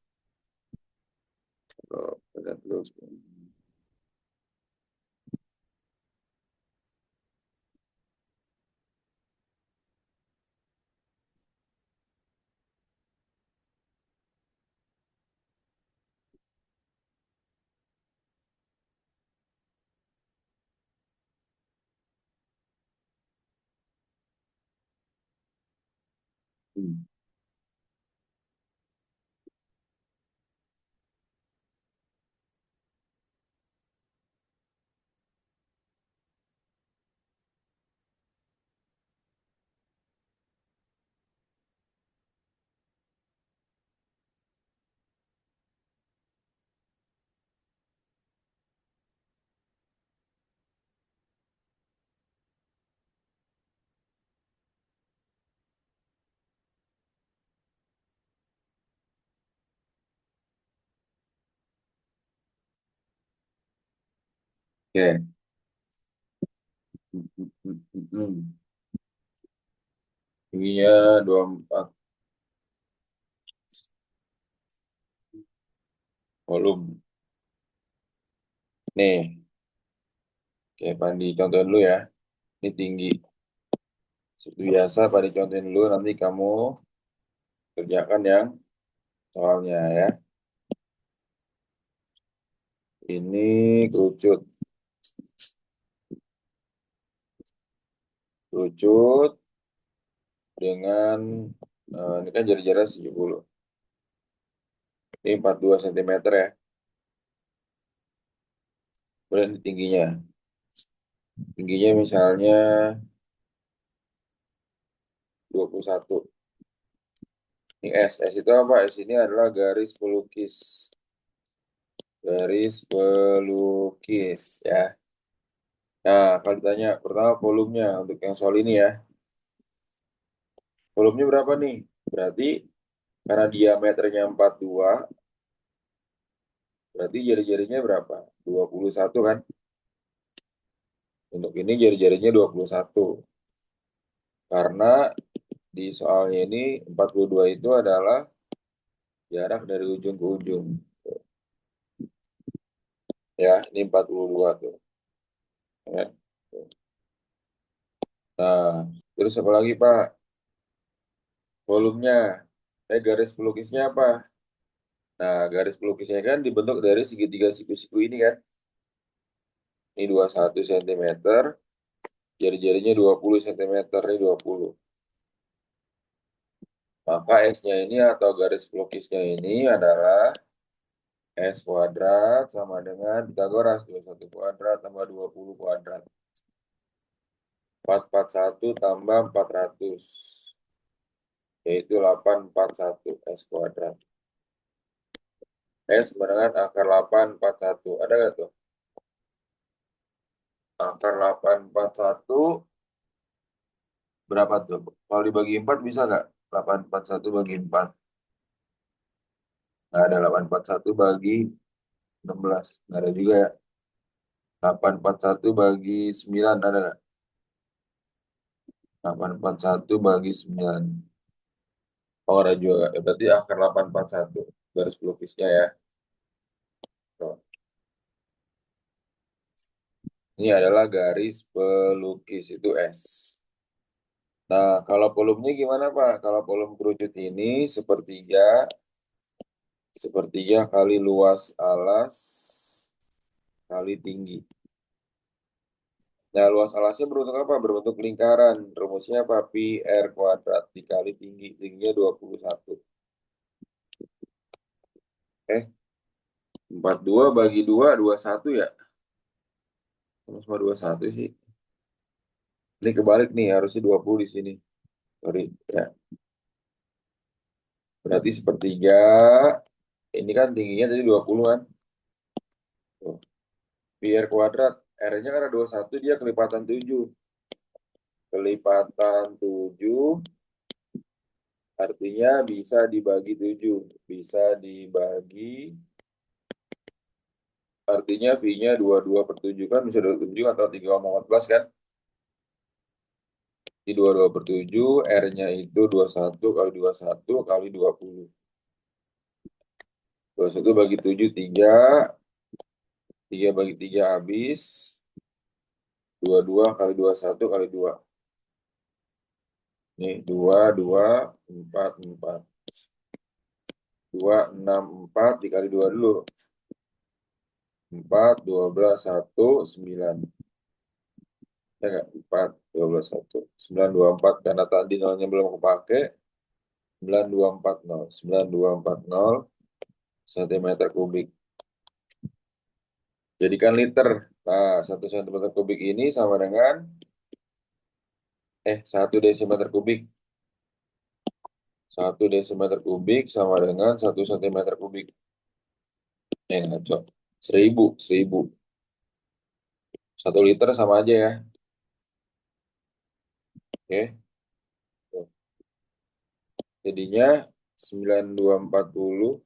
S1: Oh, kita dulu. Hmm. Oke. Tingginya 24 volume. Nih, oke, Pandi contohin dulu ya. Ini tinggi. Seperti biasa, Pandi contohin dulu. Nanti kamu kerjakan yang soalnya ya. Ini kerucut. Kerucut dengan ini kan jari-jari 70. Ini 42 cm ya. Kemudian ini tingginya. Tingginya misalnya 21. Ini S. S itu apa? S ini adalah garis pelukis. Garis pelukis ya. Nah, kalau ditanya pertama volumenya untuk yang soal ini ya. Volumenya berapa nih? Berarti karena diameternya 42, berarti jari-jarinya berapa? 21 kan? Untuk ini jari-jarinya 21. Karena di soalnya ini 42 itu adalah jarak dari ujung ke ujung. Ya, ini 42 tuh. Ya. Nah, terus apa lagi Pak? Volumenya. Garis pelukisnya apa? Nah, garis pelukisnya kan dibentuk dari segitiga siku-siku ini kan. Ini 21 cm, jari-jarinya 20 cm, ini 20. Maka S-nya ini atau garis pelukisnya ini adalah S kuadrat sama dengan Pitagoras. 21 kuadrat tambah 20 kuadrat. 441 tambah 400. Yaitu 841 S kuadrat. S sama dengan akar 841. Ada nggak tuh? Akar 841 berapa tuh? Kalau dibagi 4 bisa nggak? 841 bagi 4. Nggak ada 841 bagi 16. Nggak ada juga ya. 841 bagi 9 ada nggak? 841 bagi 9. Oh, ada juga. Ya, berarti akar 841. Garis pelukisnya ya. Tuh. Ini adalah garis pelukis. Itu S. Nah, kalau volumenya gimana Pak? Kalau volume kerucut ini sepertiga kali luas alas kali tinggi. Nah, luas alasnya berbentuk apa? Berbentuk lingkaran. Rumusnya apa? Pi R kuadrat dikali tinggi. Tingginya 21. 42 bagi 2, 21 ya? Sama 21 sih. Ini kebalik nih, harusnya 20 di sini. Sorry, ya. Berarti sepertiga. Ini kan tingginya tadi 20 kan? Tuh. Pi R kuadrat. R-nya karena 21, dia kelipatan 7. Kelipatan 7 artinya bisa dibagi 7. Bisa dibagi, artinya V-nya 22/7 kan bisa 27 atau 3,14 kan? Di 22/7, R-nya itu 21 kali 21 kali 20. 21 bagi 7, 3. 3 bagi 3 habis. 22 kali 21 kali 2. Nih, 2, 2, 4, 4. 2, 6, 4 dikali 2 dulu. 4, 12, 1, 9. Ya nggak? 4, 12, 1. 9, 24. Karena tadi nolnya belum kepake, 9240 cm kubik. Jadikan liter. Nah, 1 cm kubik ini sama dengan 1 desimeter kubik. 1 desimeter kubik sama dengan 1 cm kubik. Ngaco. 1000. 1 liter sama aja ya. Oke. Tuh. Jadinya 9240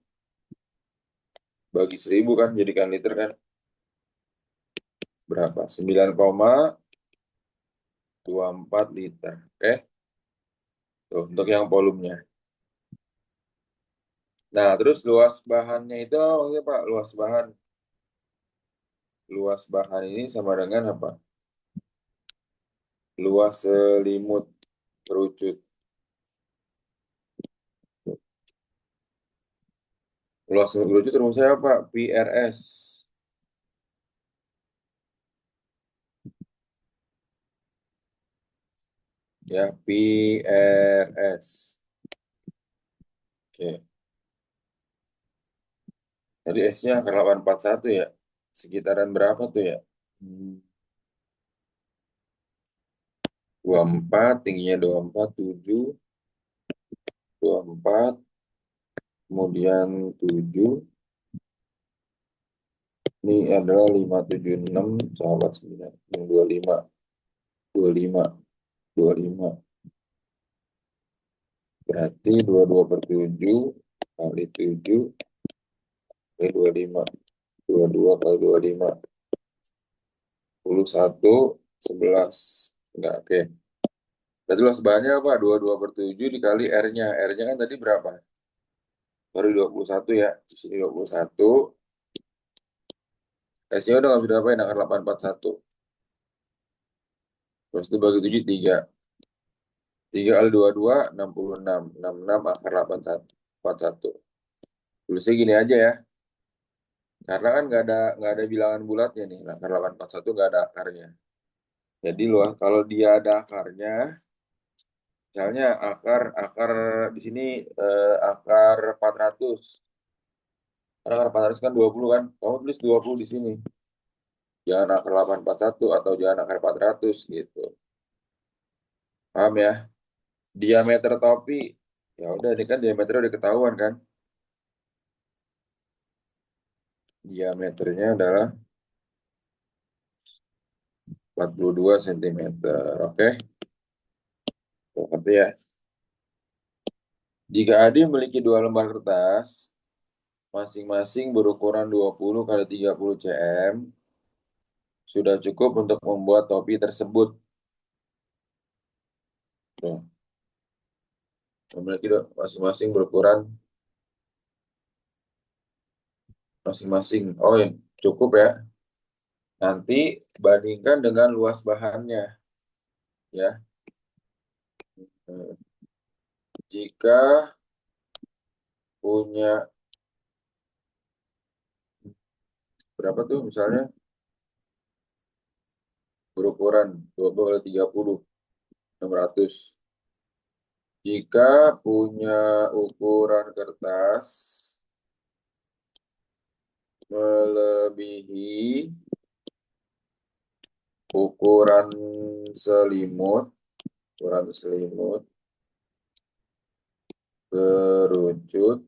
S1: bagi 1000 kan, jadikan liter kan. Berapa? 9,24 liter. Oke. Tuh, untuk yang volumenya. Nah, terus luas bahannya itu maksudnya Pak, luas bahan. Luas bahan ini sama dengan apa? Luas selimut kerucut. Luas selimut kerucut rumusnya apa? PRS. Ya, PRS. Oke. Jadi S-nya akar 841 ya. Sekitaran berapa tuh ya? 24, tingginya 24, 7, 24, kemudian 7. Ini adalah 576, sahabat 9, yang 25, 25, 25. Berarti 22/7 kali 7 kali 25. 22 kali 25. 11, 11. Enggak, oke. Berarti luas bahannya apa? 22/7 dikali R-nya. R-nya kan tadi berapa? Baru 21 ya. Di sini 21. S-nya udah nggak bisa diapain, akar 841. Terus itu bagi 7, 3. 3 kali 22, 66. 66 akar 841. Tulisnya gini aja ya. Karena kan nggak ada bilangan bulatnya nih. Akar 841 nggak ada akarnya. Jadi luas, kalau dia ada akarnya, misalnya akar di sini akar 400. Karena akar 400 kan 20 kan. Kamu tulis 20 di sini. Jangan akar 841 atau jangan akar 400 gitu. Paham ya? Diameter topi. Ya udah, ini kan diameternya udah ketahuan kan. Diameternya adalah 42 cm. Oke. Seperti ya. Jika Adi memiliki 2 lembar kertas, masing-masing berukuran 20 kali 30 cm, sudah cukup untuk membuat topi tersebut. Tuh. Memiliki masing-masing berukuran masing-masing. Oh ya, cukup ya. Nanti bandingkan dengan luas bahannya. Ya. Jika punya berapa tuh misalnya berukuran 20 kali 30, 600. Jika punya ukuran kertas melebihi ukuran selimut kerucut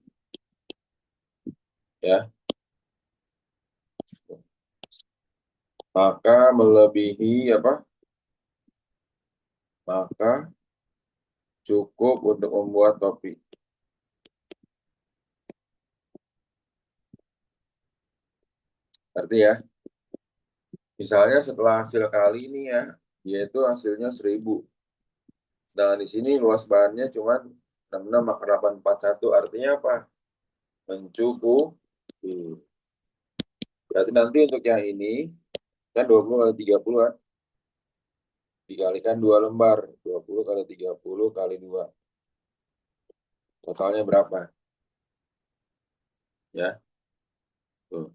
S1: ya, maka melebihi apa? Maka cukup untuk membuat topi. Arti ya, misalnya setelah hasil kali ini ya, dia itu hasilnya 1000. Sedangkan di sini luas bahannya cuma 66 maka 841. Artinya apa? Mencukupi. Berarti nanti untuk yang ini kan 20 kali 30 kan? Dikalikan 2 lembar. 20 kali 30 kali 2. Totalnya berapa? Ya. Tuh.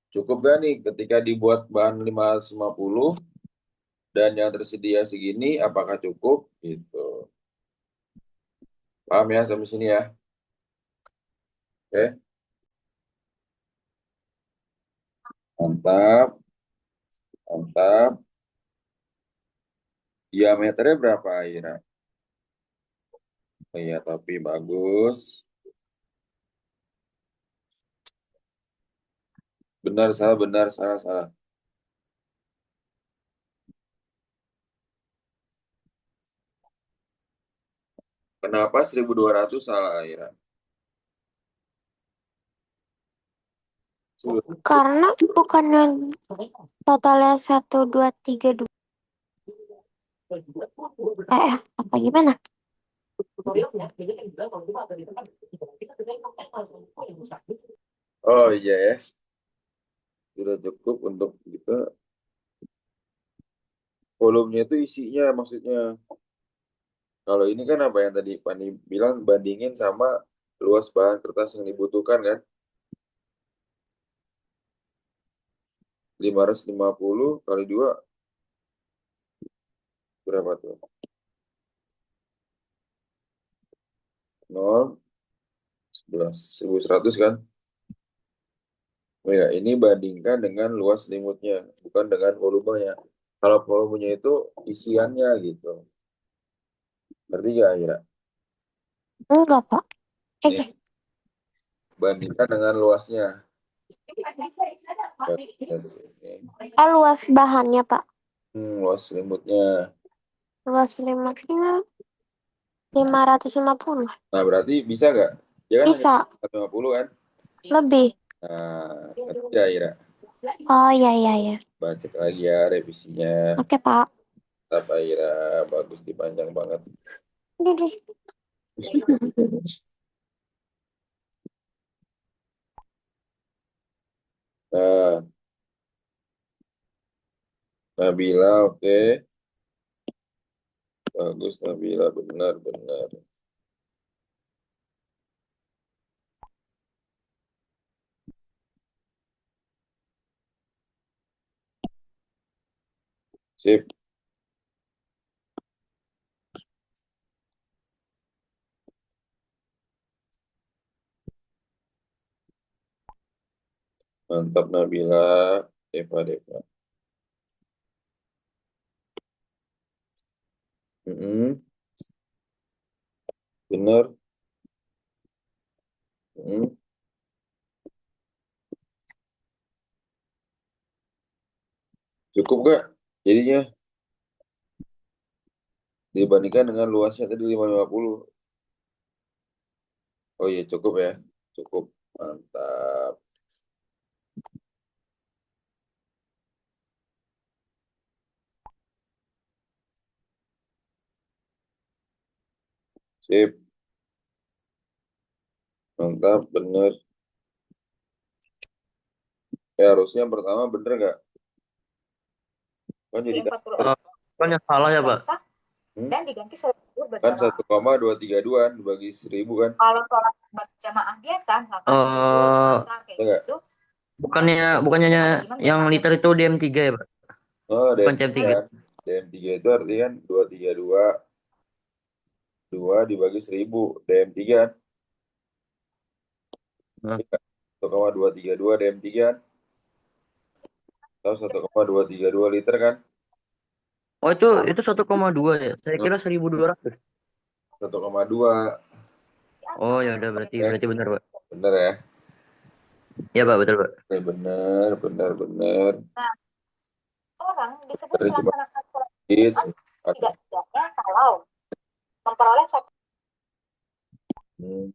S1: Cukup gak nih ketika dibuat bahan 550 dan yang tersedia segini, apakah cukup? Gitu. Paham ya sampai sini ya? Oke, mantap, mantap. Diameternya berapa, Ira? Oh iya, topi bagus. Benar, salah, benar, salah, salah. Kenapa 1.200 salah, Ira?
S5: Karena bukannya totalnya 1, 2, 3, 2. Apa gimana?
S1: Oh iya ya, sudah cukup untuk kita. Volumenya itu isinya maksudnya. Kalau ini kan apa yang tadi Pani bilang bandingin sama luas bahan kertas yang dibutuhkan kan? 550 kali 2 berapa tuh? 0, 11, 1.100 kan? Oh ya, ini bandingkan dengan luas selimutnya, bukan dengan volumenya. Kalau volumenya itu isiannya gitu. Ngerti gak, Ira?
S5: Enggak, Pak.
S1: Ini bandingkan dengan luasnya.
S5: Luas bahannya, Pak.
S1: Luas selimutnya.
S5: Luas selimutnya 550.
S1: Nah, berarti bisa nggak? Dia kan
S5: Bisa.
S1: hanya 150 kan?
S5: Lebih.
S1: Nah, ngerti ya, Ira?
S5: Oh, iya.
S1: Baca lagi ya revisinya.
S5: Oke, Pak.
S1: Apa, Ira? Bagus, dipanjang banget.
S5: Udah.
S1: Nah, Nabila, oke. Bagus, Nabila, benar. Sip. Mantap, Nabila. Deva. Mm-mm. Benar. Mm-mm. Cukup gak jadinya dibandingkan dengan luasnya tadi 550? Oh iya, cukup ya. Cukup. Mantap. Sip. Mantap, bener. Ya, harusnya yang pertama bener gak? Kan jadi
S2: Kan yang salah ya, Pak?
S9: dan diganti sholat zuhur
S1: kan
S9: berjamaah.
S1: 1,232 dibagi 1.000 kan?
S9: Kalau sholat berjamaah biasa, misalkan
S2: Eh,
S9: zuhur, asar kayak
S1: Enggak.
S9: gitu,
S2: bukannya yang liter itu DM3 ya, Pak?
S1: Oh,
S2: Bukan
S1: DM3
S2: CM3.
S1: kan. DM3 itu artinya kan 232 2 dibagi 1.000 DM3 kan?
S2: Nah.
S1: 1,232 DM3 kan? Atau 1,232 liter kan?
S2: Oh, itu 1,2 ya. Saya kira 1.200.
S1: 1,2.
S2: Oh, ya udah berarti benar, Pak.
S1: Bener ya?
S2: Iya, Pak, betul, Pak.
S1: Oke, bener.
S9: nah, orang disebut
S1: Tadi cuma
S9: melaksanakan sholat
S1: sedikit.
S9: tidak-tidaknya kalau memperoleh satu
S1: Hmm.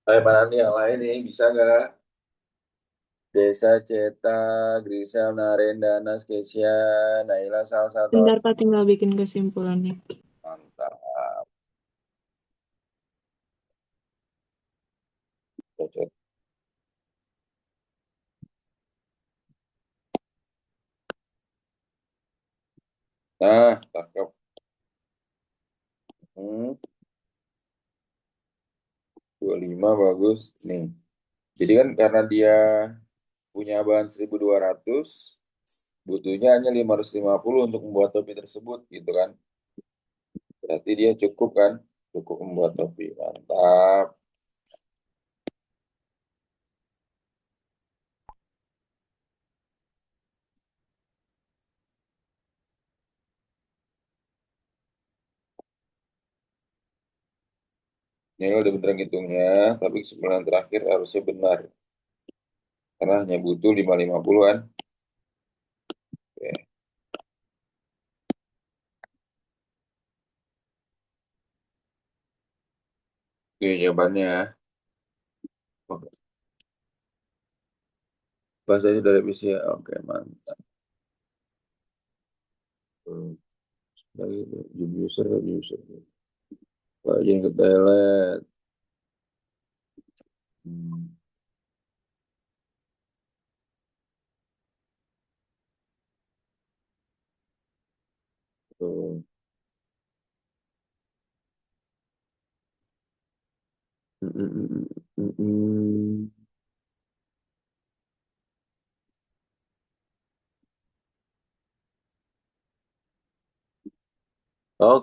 S1: Mana nih yang lain nih? Bisa nggak? Desa Ceta, Grisel, Narendana, Skesia, Naila, salah satu.
S3: Bentar, Pak, tinggal bikin kesimpulannya.
S1: Mantap. Cocok. Nah, cakep. Hmm, 25 bagus. Nih. Jadi kan karena dia punya bahan 1.200, butuhnya hanya 550 untuk membuat topi tersebut, gitu kan. Berarti dia cukup kan? Cukup membuat topi. Mantap. Ini udah beneran ngitungnya, tapi kesimpulan terakhir harusnya benar. Karena hanya butuh 550 kan. Oke. Oke, jawabannya. Oke. Bahasanya dari PC ya. Oke, mantap. Dari user ke user. Wah, jangan ke delete. Hmm. Tuh. Mm, mm, mm, mm, mm. Oke.